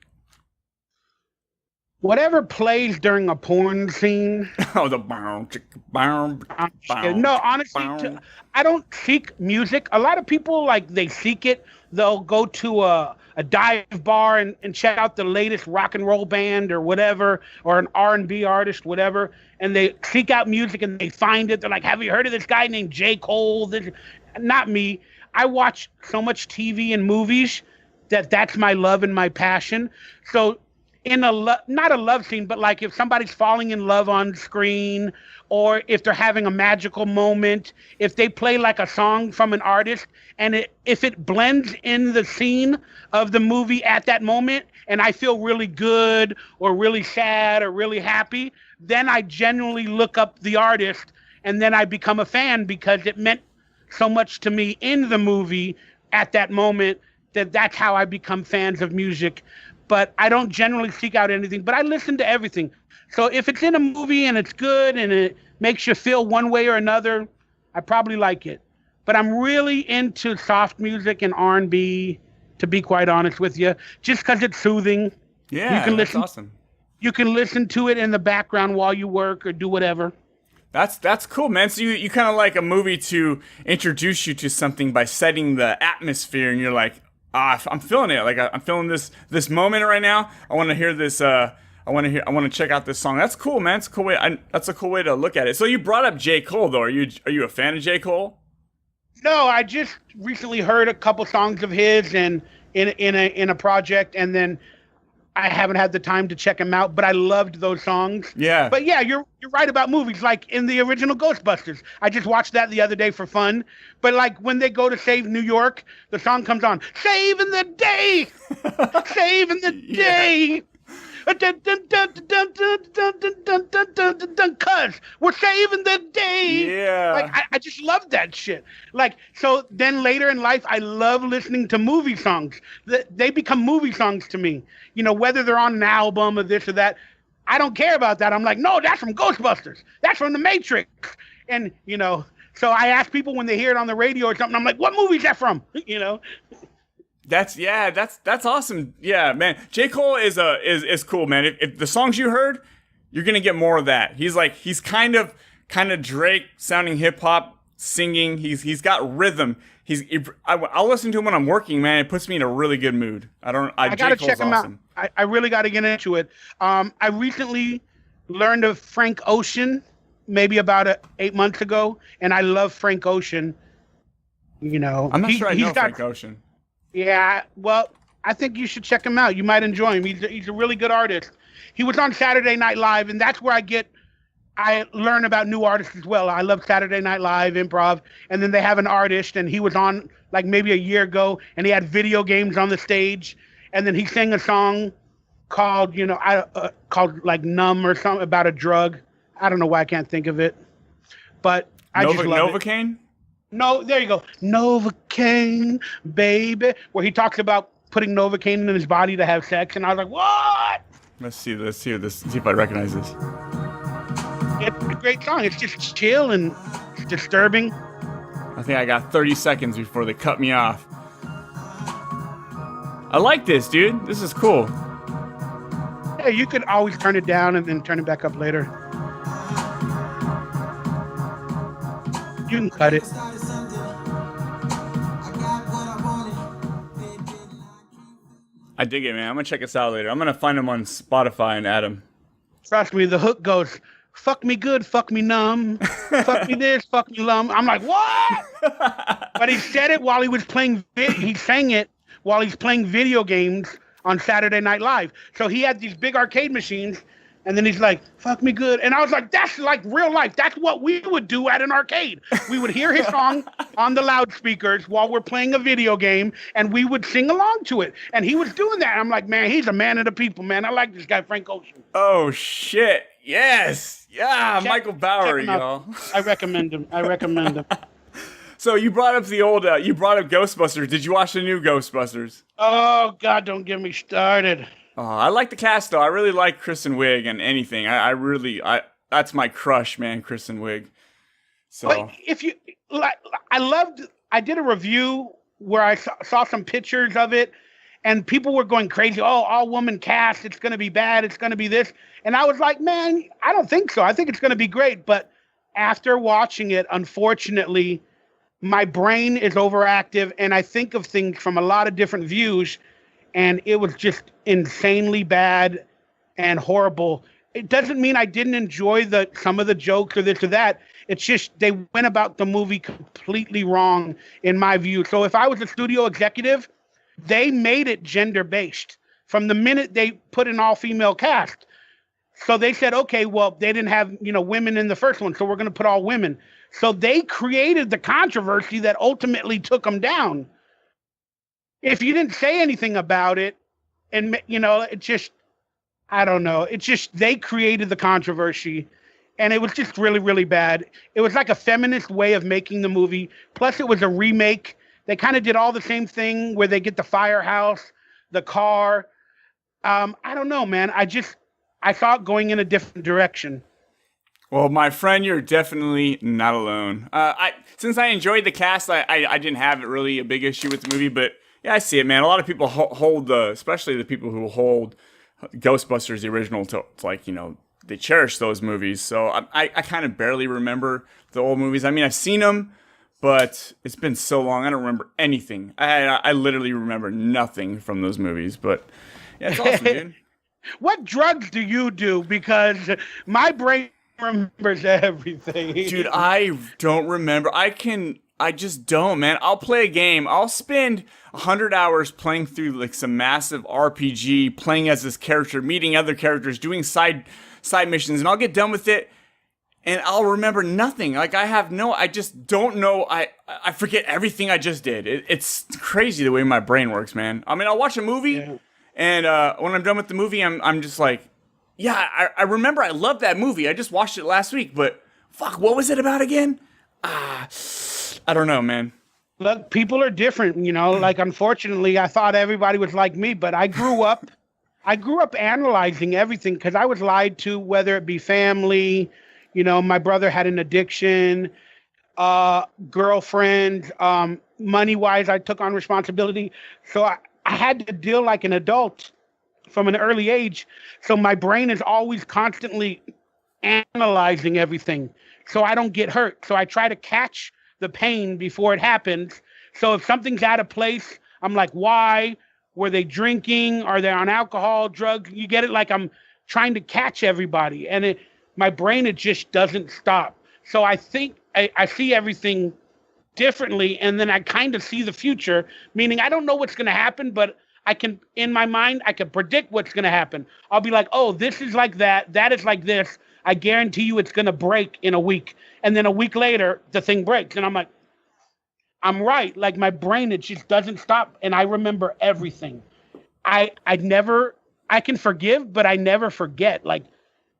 Whatever plays during a porn scene. Oh, the bound. No, honestly, I don't seek music. A lot of people, like, they seek it. They'll go to a dive bar and check out the latest rock and roll band or whatever, or an R&B artist, whatever, and they seek out music and they find it. They're like, have you heard of this guy named J. Cole? Not me. I watch so much TV and movies that's my love and my passion. So in not a love scene, but like if somebody's falling in love on screen, or if they're having a magical moment, if they play like a song from an artist, and if it blends in the scene of the movie at that moment, and I feel really good or really sad or really happy, then I genuinely look up the artist, and then I become a fan because it meant so much to me in the movie at that moment that's how I become fans of music. But I don't generally seek out anything, but I listen to everything. So if it's in a movie and it's good and it makes you feel one way or another, I probably like it. But I'm really into soft music and R&B, to be quite honest with you, just because it's soothing. Yeah, that's awesome. You can listen to it in the background while you work or do whatever. That's cool, man. So you kind of like a movie to introduce you to something by setting the atmosphere, and you're like, I'm feeling it. Like I'm feeling this moment right now. I want to hear this. I want to check out this song. That's cool, man. It's a cool way. That's a cool way to look at it. So you brought up J. Cole, though. Are you a fan of J. Cole? No, I just recently heard a couple songs of his and in a project, and then I haven't had the time to check him out. But I loved those songs. Yeah. But yeah, you're right about movies. Like in the original Ghostbusters, I just watched that the other day for fun. But like when they go to save New York, the song comes on, "Saving the Day, saving the day." Cuz we're saving the day. Yeah. Like I just love that shit. Like, so then later in life, I love listening to movie songs. They become movie songs to me. Whether they're on an album or this or that, I don't care about that. I'm like, no, that's from Ghostbusters. That's from The Matrix. And, so I ask people when they hear it on the radio or something, I'm like, what movie is that from? That's awesome. Yeah, man. J. Cole is cool, man. If the songs you heard, you're gonna get more of that. He's kind of Drake sounding hip hop, singing. He's got rhythm. I'll listen to him when I'm working, man. It puts me in a really good mood. I gotta check him awesome. Out. I really gotta get into it. I recently learned of Frank Ocean, maybe about 8 months ago, and I love Frank Ocean. I'm not sure I know Frank Ocean. Yeah, well, I think you should check him out. You might enjoy him. He's a really good artist. He was on Saturday Night Live, and that's where I learn about new artists as well. I love Saturday Night Live, improv, and then they have an artist, and he was on like maybe a year ago, and he had video games on the stage, and then he sang a song called, called like Numb or something about a drug. I don't know why I can't think of it, but I just love Novocaine? No, there you go. Novocaine, baby. Where he talks about putting Novocaine in his body to have sex. And I was like, what? Let's see if I recognize this. It's a great song. It's just chill and disturbing. I think I got 30 seconds before they cut me off. I like this, dude. This is cool. Yeah, you could always turn it down and then turn it back up later. You can cut it. I dig it, man. I'm gonna check this out later. I'm gonna find him on Spotify and add him. Trust me, the hook goes, fuck me good, fuck me numb, fuck me this, fuck me lumb. I'm like, what? But he said it while he was playing, he sang it while he's playing video games on Saturday Night Live. So he had these big arcade machines, and then he's like, fuck me good. And I was like, that's like real life. That's what we would do at an arcade. We would hear his song on the loudspeakers while we're playing a video game, and we would sing along to it. And he was doing that. I'm like, man, he's a man of the people, man. I like this guy, Frank Ocean. Oh, shit. Yes. Yeah, Michael Bowery, y'all. I recommend him. So you brought up Ghostbusters. Did you watch the new Ghostbusters? Oh, God, don't get me started. I like the cast though. I really like Kristen Wiig and anything. I that's my crush, man. Kristen Wiig. So but if you like, I did a review where I saw some pictures of it, and people were going crazy. Oh, all woman cast. It's going to be bad. It's going to be this. And I was like, man, I don't think so. I think it's going to be great. But after watching it, unfortunately, my brain is overactive, and I think of things from a lot of different views, and it was just insanely bad and horrible. It doesn't mean I didn't enjoy some of the jokes or this or that. It's just they went about the movie completely wrong, in my view. So if I was a studio executive, they made it gender-based from the minute they put an all-female cast. So they said, okay, well, they didn't have, women in the first one, so we're going to put all women. So they created the controversy that ultimately took them down. If you didn't say anything about it, and, it just, I don't know. It's just they created the controversy, and it was just really, really bad. It was like a feminist way of making the movie. Plus, it was a remake. They kind of did all the same thing where they get the firehouse, the car. I don't know, man. I saw it going in a different direction. Well, my friend, you're definitely not alone. Since I enjoyed the cast, I didn't have really a big issue with the movie, but yeah, I see it, man. A lot of people hold especially the people who hold Ghostbusters, the original, to like, they cherish those movies. So I kind of barely remember the old movies. I mean, I've seen them, but it's been so long, I don't remember anything. I literally remember nothing from those movies, but yeah, it's awesome, dude. What drugs do you do? Because my brain remembers everything. Dude, I don't remember. I just don't, man. I'll play a game. I'll spend 100 hours playing through like some massive RPG, playing as this character, meeting other characters, doing side missions, and I'll get done with it, and I'll remember nothing. Like I just don't know. I forget everything I just did. It's crazy the way my brain works, man. I mean, I'll watch a movie, and when I'm done with the movie, I'm just like, yeah, I remember I loved that movie. I just watched it last week, but fuck, what was it about again? I don't know, man. Look, people are different, like, unfortunately, I thought everybody was like me, but I grew up analyzing everything because I was lied to, whether it be family, my brother had an addiction, girlfriend, money-wise, I took on responsibility. So I had to deal like an adult from an early age. So my brain is always constantly analyzing everything so I don't get hurt. So I try to catch the pain before it happens. So if something's out of place, I'm like, why? Were they drinking? Are they on alcohol, drugs? You get it? Like I'm trying to catch everybody. And my brain, it just doesn't stop. So I think I see everything differently. And then I kind of see the future, meaning I don't know what's going to happen, but I can, in my mind, I can predict what's going to happen. I'll be like, oh, this is like that. That is like this. I guarantee you it's going to break in a week. And then a week later, the thing breaks. And I'm like, I'm right. Like my brain, it just doesn't stop. And I remember everything. I can forgive, but I never forget. Like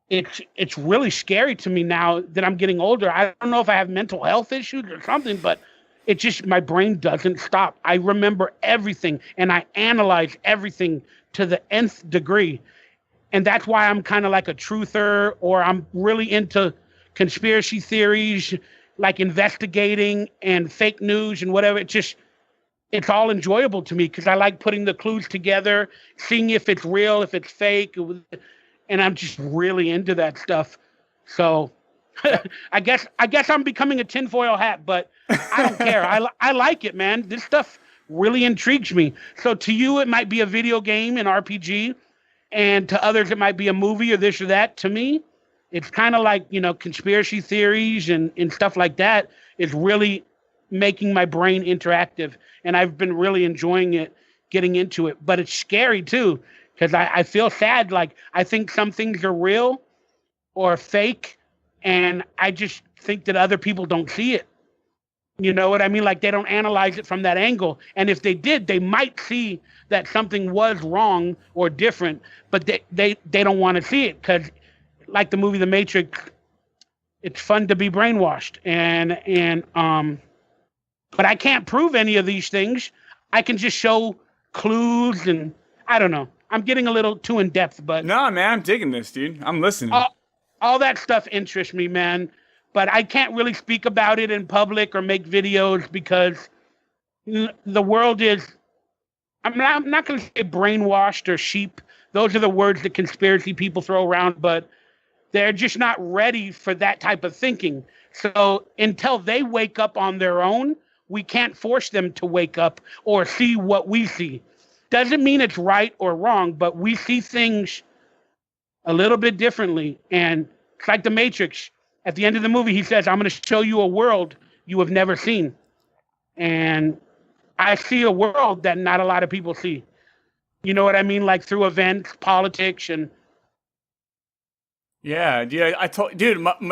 it's really scary to me now that I'm getting older. I don't know if I have mental health issues or something, but it just, my brain doesn't stop. I remember everything and I analyze everything to the nth degree. And that's why I'm kind of like a truther, or I'm really into conspiracy theories, like investigating and fake news and whatever. It's all enjoyable to me because I like putting the clues together, seeing if it's real, if it's fake. And I'm just really into that stuff. So I guess I'm becoming a tinfoil hat, but I don't care. I like it, man. This stuff really intrigues me. So to you, it might be a video game, an RPG. And to others, it might be a movie or this or that. To me, it's kind of like, conspiracy theories and stuff like that is really making my brain interactive. And I've been really enjoying it, getting into it. But it's scary, too, because I feel sad. Like, I think some things are real or fake, and I just think that other people don't see it. You know what I mean? Like, they don't analyze it from that angle. And if they did, they might see that something was wrong or different, but they don't want to see it because, like the movie The Matrix, it's fun to be brainwashed. But I can't prove any of these things. I can just show clues, and I don't know. I'm getting a little too in depth, but no, man, I'm digging this, dude. I'm listening. All that stuff interests me, man. But I can't really speak about it in public or make videos because the world is. I'm not going to say brainwashed or sheep. Those are the words that conspiracy people throw around, but they're just not ready for that type of thinking. So until they wake up on their own, we can't force them to wake up or see what we see. Doesn't mean it's right or wrong, but we see things a little bit differently. And it's like the Matrix. At the end of the movie, he says, I'm going to show you a world you have never seen. And I see a world that not a lot of people see. You know what I mean? Like through events, politics, and... Yeah, dude,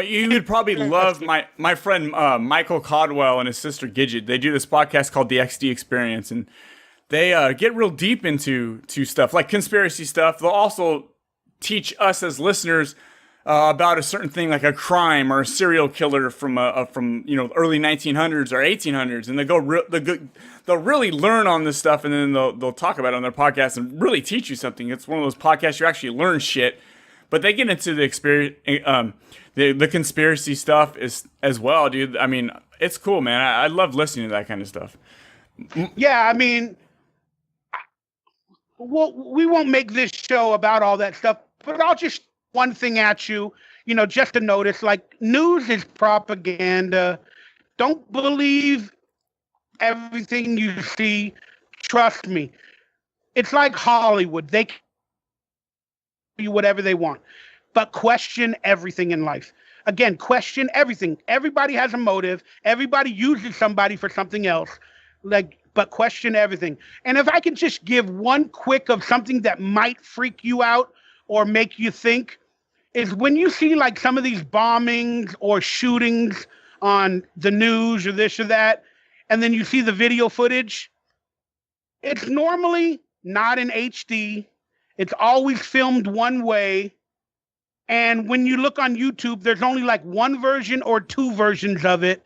you'd probably love my friend Michael Codwell and his sister Gidget. They do this podcast called The XD Experience, and they get real deep into stuff like conspiracy stuff. They'll also teach us as listeners about a certain thing, like a crime or a serial killer from early 1900s or 1800s, and they'll really learn on this stuff, and then they'll talk about it on their podcast and really teach you something. It's one of those podcasts you actually learn shit. But they get into the experience, the conspiracy stuff as well, dude. I mean, it's cool, man. I love listening to that kind of stuff. Yeah, I mean, we won't make this show about all that stuff, but I'll just one thing at you, just to notice, like, news is propaganda. Don't believe everything you see. Trust me. It's like Hollywood. They you whatever they want, but question everything in life. Again, question everything. Everybody has a motive. Everybody uses somebody for something else. But question everything. And if I can just give one quick of something that might freak you out or make you think, is when you see like some of these bombings or shootings on the news or this or that, and then you see the video footage, it's normally not in HD. It's always filmed one way. And when you look on YouTube, there's only like one version or two versions of it.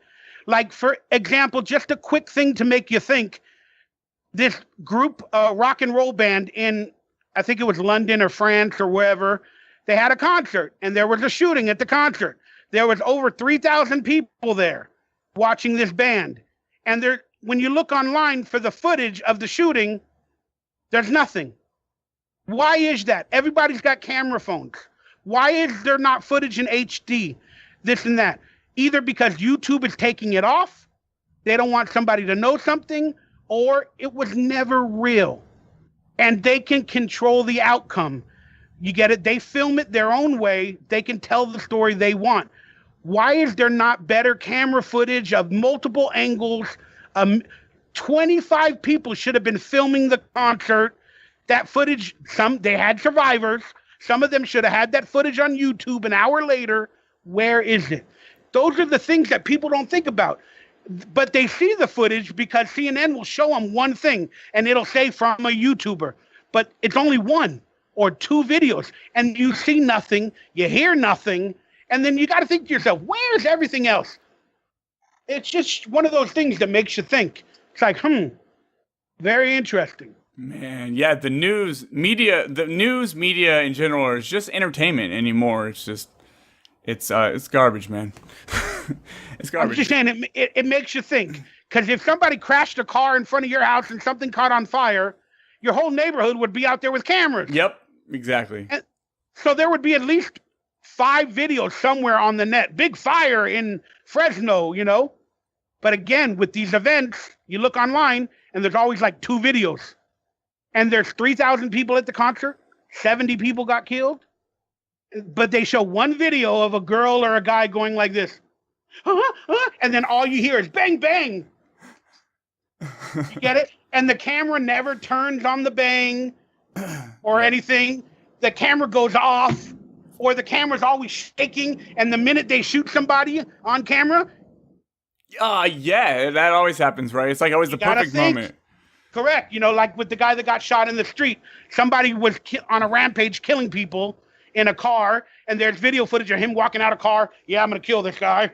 Like, for example, just a quick thing to make you think. This group, rock and roll band in, I think it was London or France or wherever, they had a concert and there was a shooting at the concert. There was over 3,000 people there watching this band. And when you look online for the footage of the shooting, there's nothing. Why is that? Everybody's got camera phones. Why is there not footage in HD? This and that. Either because YouTube is taking it off, they don't want somebody to know something, or it was never real. And they can control the outcome. You get it? They film it their own way. They can tell the story they want. Why is there not better camera footage of multiple angles? 25 people should have been filming the concert. That footage, they had survivors. Some of them should have had that footage on YouTube an hour later. Where is it? Those are the things that people don't think about. But they see the footage because CNN will show them one thing and it'll say from a YouTuber. But it's only one or two videos. And you see nothing, you hear nothing, and then you got to think to yourself, where's everything else? It's just one of those things that makes you think. It's like, very interesting. Man, yeah, the news media in general is just entertainment anymore. It's just, it's garbage, man. It's garbage. I'm just saying it makes you think. Because if somebody crashed a car in front of your house and something caught on fire, your whole neighborhood would be out there with cameras. Yep, exactly. And so there would be at least 5 videos somewhere on the net. Big fire in Fresno, But again, with these events, you look online and there's always like 2 videos. And there's 3,000 people at the concert. 70 people got killed. But they show one video of a girl or a guy going like this. And then all you hear is bang, bang. You get it? And the camera never turns on the bang or anything. The camera goes off, or the camera's always shaking. And the minute they shoot somebody on camera. Yeah, that always happens, right? It's like always the perfect moment. Correct. Like with the guy that got shot in the street. Somebody was on a rampage killing people in a car, and there's video footage of him walking out of car. Yeah, I'm going to kill this guy.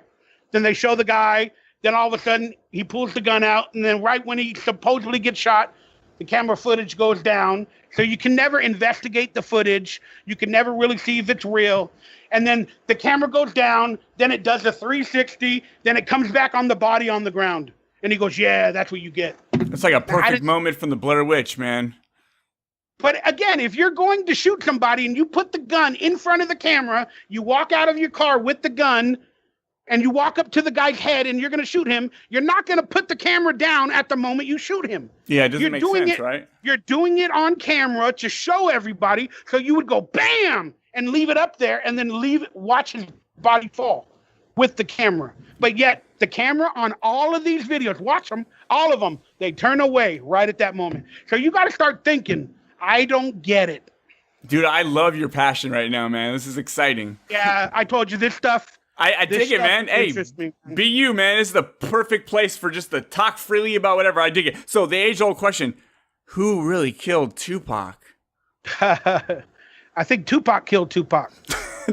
Then they show the guy. Then all of a sudden, he pulls the gun out, and then right when he supposedly gets shot, the camera footage goes down. So you can never investigate the footage. You can never really see if it's real. And then the camera goes down, then it does a 360, then it comes back on the body on the ground. And he goes, yeah, that's what you get. It's like a perfect moment from the Blair Witch, man. But again, if you're going to shoot somebody and you put the gun in front of the camera, you walk out of your car with the gun, and you walk up to the guy's head and you're going to shoot him, you're not going to put the camera down at the moment you shoot him. Yeah, it doesn't make sense, right? You're doing it on camera to show everybody, so you would go bam and leave it up there and then watch his body fall with the camera. But yet the camera on all of these videos, watch them, all of them, they turn away right at that moment. So you got to start thinking, I don't get it. Dude, I love your passion right now, man. This is exciting. Yeah, I told you this stuff. I dig it, man. Hey, be you, man. This is the perfect place for just to talk freely about whatever. I dig it. So the age-old question, who really killed Tupac? I think Tupac killed Tupac.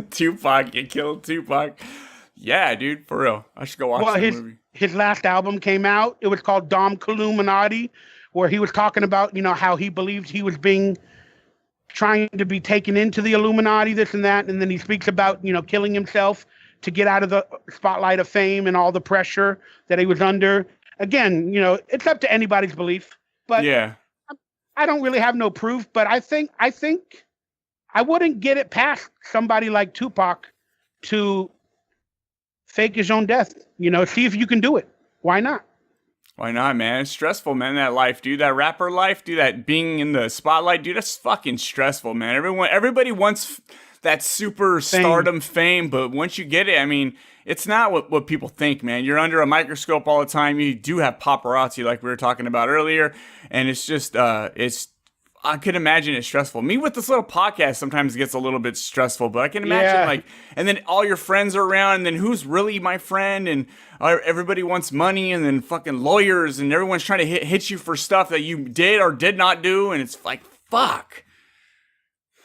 Tupac, you killed Tupac. Yeah, dude, for real. I should go watch that movie. His last album came out. It was called Dom Illuminati, where he was talking about, how he believed he was trying to be taken into the Illuminati, this and that. And then he speaks about, killing himself to get out of the spotlight of fame and all the pressure that he was under. Again, it's up to anybody's belief. But yeah, I don't really have no proof. But I think I wouldn't get it past somebody like Tupac to fake his own death. See if you can do it. Why not? Why not, man? It's stressful, man, that life, dude. That rapper life, dude, that being in the spotlight, dude, that's fucking stressful, man. Everybody wants that super stardom fame, but once you get it, I mean, it's not what people think, man. You're under a microscope all the time. You do have paparazzi, like we were talking about earlier, and it's just, I can imagine it's stressful. Me with this little podcast sometimes gets a little bit stressful, but I can imagine and then all your friends are around, and then who's really my friend, and everybody wants money, and then fucking lawyers, and everyone's trying to hit you for stuff that you did or did not do, and it's like, fuck.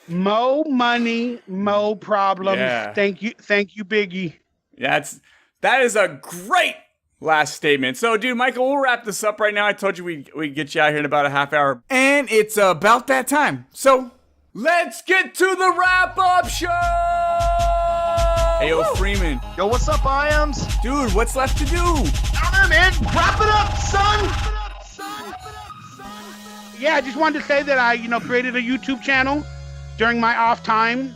Mo money, mo problems. Yeah. Thank you, Biggie. Yeah, that is a great last statement. So, dude, Michael, we'll wrap this up right now. I told you we'd get you out here in about a half hour. And it's about that time. So, let's get to the wrap-up show! Hey, yo, Freeman. Yo, what's up, Iams? Dude, what's left to do? Down there, man. Wrap it up, son! Yeah, I just wanted to say that I, created a YouTube channel during my off time.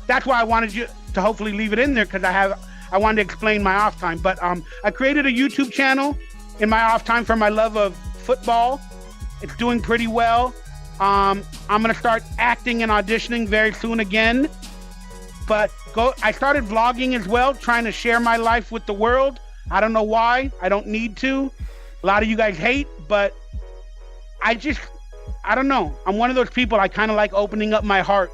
That's why I wanted you to hopefully leave it in there, because I wanted to explain my off time. But I created a YouTube channel in my off time for my love of football. It's doing pretty well. I'm going to start acting and auditioning very soon again. But I started vlogging as well, trying to share my life with the world. I don't know why. I don't need to. A lot of you guys hate, but I don't know. I'm one of those people, I kind of like opening up my heart,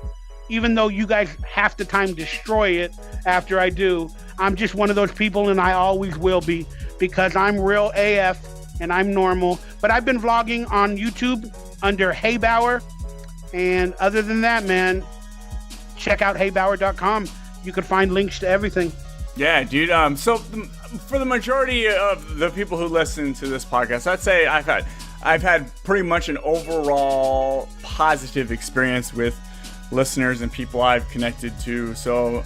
even though you guys half the time destroy it after I do. I'm just one of those people, and I always will be, because I'm real AF and I'm normal. But I've been vlogging on YouTube under Haybauer. And other than that, man, check out haybauer.com. You can find links to everything. Yeah, dude. So for the majority of the people who listen to this podcast, I'd say I've had pretty much an overall positive experience with listeners and people I've connected to. So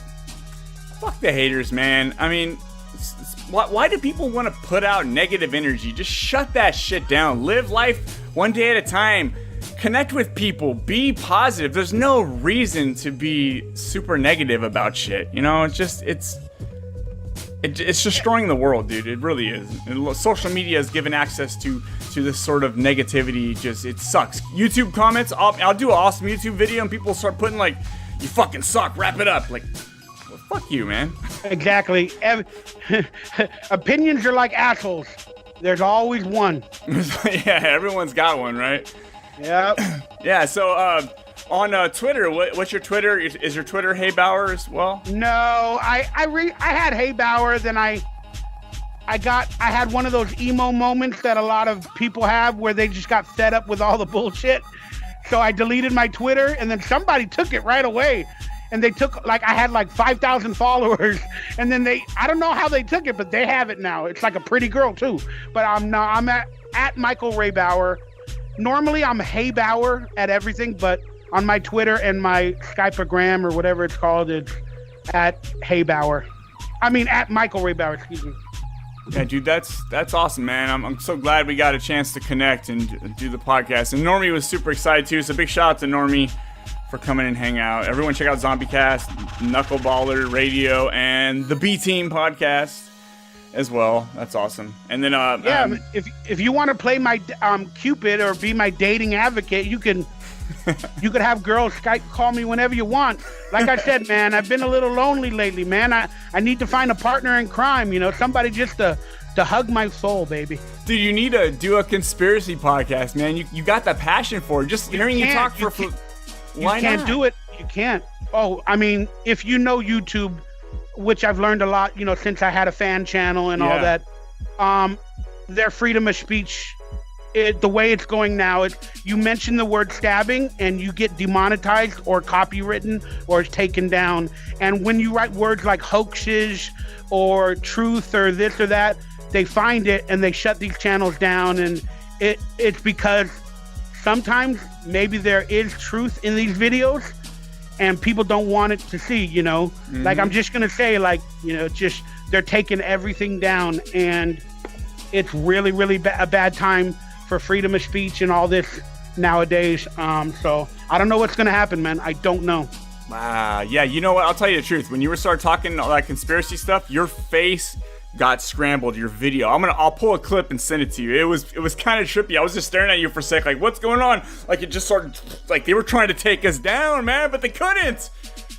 fuck the haters, man. I mean, why do people want to put out negative energy? Just shut that shit down. Live life one day at a time. Connect with people. Be positive. There's no reason to be super negative about shit. It's destroying the world, dude. It really is. And social media has given access to this sort of negativity. It sucks. YouTube comments. I'll do an awesome YouTube video and people start putting like, "You fucking suck. Wrap it up." Like, well, fuck you, man. Exactly. Opinions are like assholes. There's always one. Yeah, everyone's got one, right? Yeah. Yeah. So on Twitter, what's your Twitter? Is your Twitter Haybauer as well? No, I had Haybauer, then I had one of those emo moments that a lot of people have where they just got fed up with all the bullshit. So I deleted my Twitter, and then somebody took it right away. And they took, I had 5,000 followers, and then I don't know how they took it, but they have it now. It's like a pretty girl too. But I'm at Michael Raybauer. normally I'm Hey Bauer at everything, but on my Twitter and my Skypeagram or whatever it's called, it's at Hey Bauer. I mean, at Michael Ray Bauer, excuse me. Yeah, dude, that's awesome, man. I'm so glad we got a chance to connect and do the podcast. And Normie was super excited too, so big shout out to Normie for coming and hang out. Everyone check out Zombiecast, Knuckleballer Radio, and the B-Team podcast as well. That's awesome. And then if you want to play my Cupid or be my dating advocate, you could have girls Skype call me whenever you want. Like I said, man, I've been a little lonely lately, man. I need to find a partner in crime, somebody just to hug my soul, baby. Dude, you need to do a conspiracy podcast, man. You got that passion for it. Just hearing you talk for why you can't not? do it. You can't. Oh, I mean, if you know YouTube, which I've learned a lot, since I had a fan channel and all that, their freedom of speech, the way it's going now, you mention the word stabbing and you get demonetized or copywritten or it's taken down. And when you write words like hoaxes or truth or this or that, they find it and they shut these channels down. And it's because sometimes maybe there is truth in these videos and people don't want it to see, Mm-hmm. Like, I'm just going to say, just they're taking everything down, and it's really, really a bad time for freedom of speech and all this nowadays. So I don't know what's going to happen, man. I don't know. Yeah, you know what? I'll tell you the truth. When you started talking all that conspiracy stuff, your face got scrambled, your video. I'll pull a clip and send it to you. It was kind of trippy. I was just staring at you for a sec, like, what's going on? Like, it just started, like, they were trying to take us down, man, but they couldn't.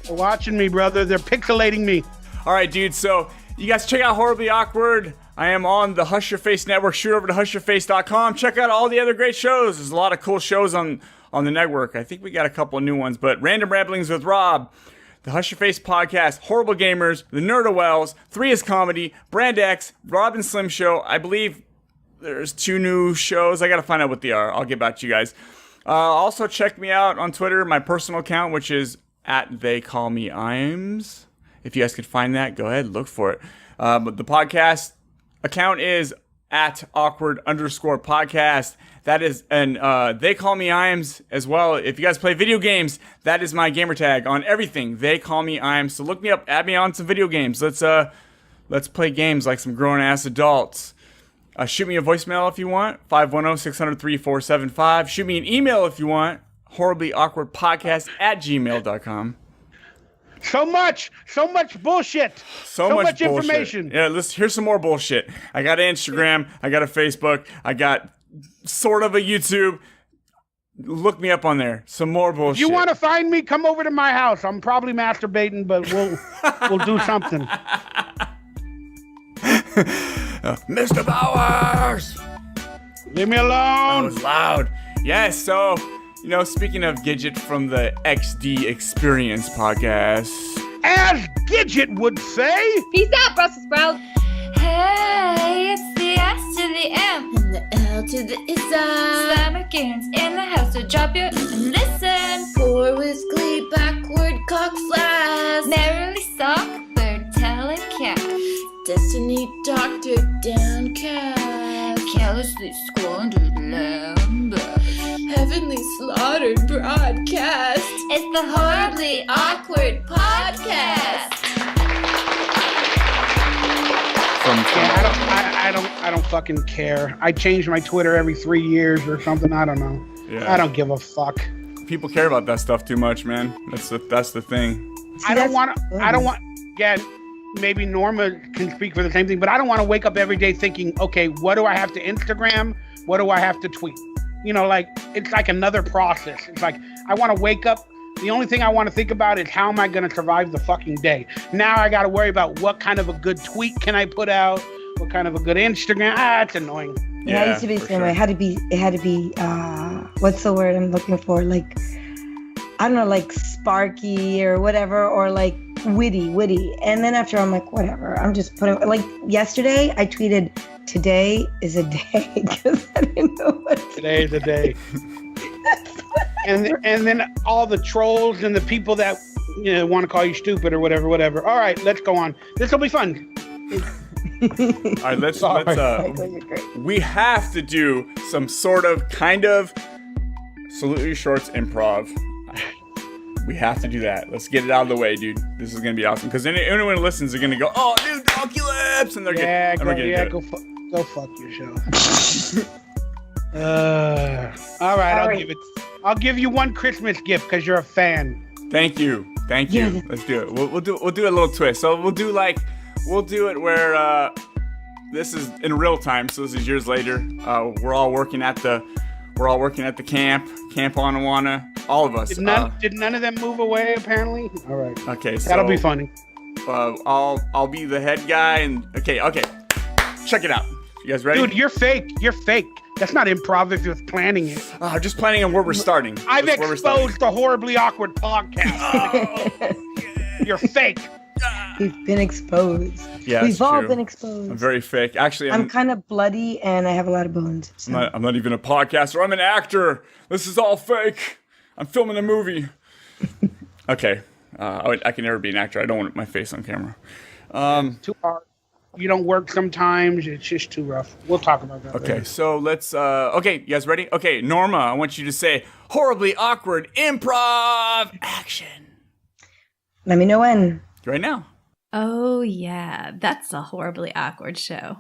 They're watching me, brother. They're pixelating me. All right, dude. So you guys check out Horribly Awkward. I am on the Hush Your Face Network. Shoot over to hushyourface.com. Check out all the other great shows. There's a lot of cool shows on the network. I think we got a couple of new ones, but Random Ramblings with Rob, the Hush Your Face podcast, Horrible Gamers, the Nerd-O-Wells, 3 is Comedy, Brand X, Rob and Slim Show. I believe there's 2 new shows. I got to find out what they are. I'll get back to you guys. Also, check me out on Twitter, my personal account, which is at TheyCallMeImes. If you guys could find that, go ahead, look for it. But the podcast account is at awkward_podcast. That is, and They Call Me Iams as well. If you guys play video games, that is my gamer tag on everything. They Call Me Iams. So look me up, add me on some video games. Let's play games like some grown ass adults. Shoot me a voicemail if you want, 510-600-3475. Shoot me an email if you want, horriblyawkwardpodcast@gmail.com. So much bullshit. So much bullshit. Information. Yeah, here's some more bullshit. I got an Instagram, I got a Facebook, I got sort of a YouTube. Look me up on there. Some more bullshit. If you want to find me, come over to my house. I'm probably masturbating, but we'll do something. Mr. Bowers! Leave me alone. That was loud. Yes, so, speaking of Gidget from the XD Experience podcast. As Gidget would say. Peace out, Brussels sprouts. Hey, it's the S to the M and the L to the Issa. Slammerkins in the house, so drop your and listen. Pour with glee, backward cock flash. Merrily sock, bird telling cat. Destiny doctor downcast. Carelessly squandered lamb. Heavenly slaughtered broadcast. It's the Horribly Awkward Podcast. I don't fucking care. I change my Twitter every 3 years or something. I don't know. Yeah. I don't give a fuck. People care about that stuff too much, man. That's the thing. I don't want. Yeah, maybe Norma can speak for the same thing, but I don't want to wake up every day thinking, okay, what do I have to Instagram? What do I have to tweet? It's like another process. It's like I want to wake up. The only thing I want to think about is how am I going to survive the fucking day? Now I got to worry about what kind of a good tweet can I put out? What kind of a good Instagram? It's annoying. Yeah, I used to be the same way. It had to be, what's the word I'm looking for? Like, I don't know, like sparky or whatever, or like witty. And then after I'm like, whatever. I'm just putting, like yesterday I tweeted, today is a day, because I didn't know what today is a day. And then all the trolls and the people that want to call you stupid or whatever. All right, let's go on. This will be fun. All right, let's we have to do some sort of kind of Salute Your Shorts improv. We have to do that. Let's get it out of the way, dude. This is gonna be awesome because anyone who listens are gonna go, "Oh, dude, Donkey Lips," and they're go fuck yourself. All right, I'll give you one Christmas gift because you're a fan. Thank you. Yeah. Let's do it. We'll do a little twist. So we'll do it where this is in real time. So this is years later. We're all working at the Camp Onawana. All of us. Did none of them move away? Apparently. All right. Okay. So, that'll be funny. I'll be the head guy and okay. Check it out. You guys ready? Dude, you're fake. That's not improv if you're planning it. Just planning on where we're starting. I've exposed the Horribly Awkward podcast. You're fake. We've been exposed. Yeah, we've all been exposed. I'm very fake. Actually, I'm kind of bloody and I have a lot of bones. So. I'm not even a podcaster. I'm an actor. This is all fake. I'm filming a movie. Okay. I can never be an actor. I don't want my face on camera. Too hard. You don't work sometimes. It's just too rough. We'll talk about that later. So let's... okay, you guys ready? Okay, Norma, I want you to say Horribly Awkward Improv Action. Let me know when. Right now. Oh, yeah. That's a Horribly Awkward show.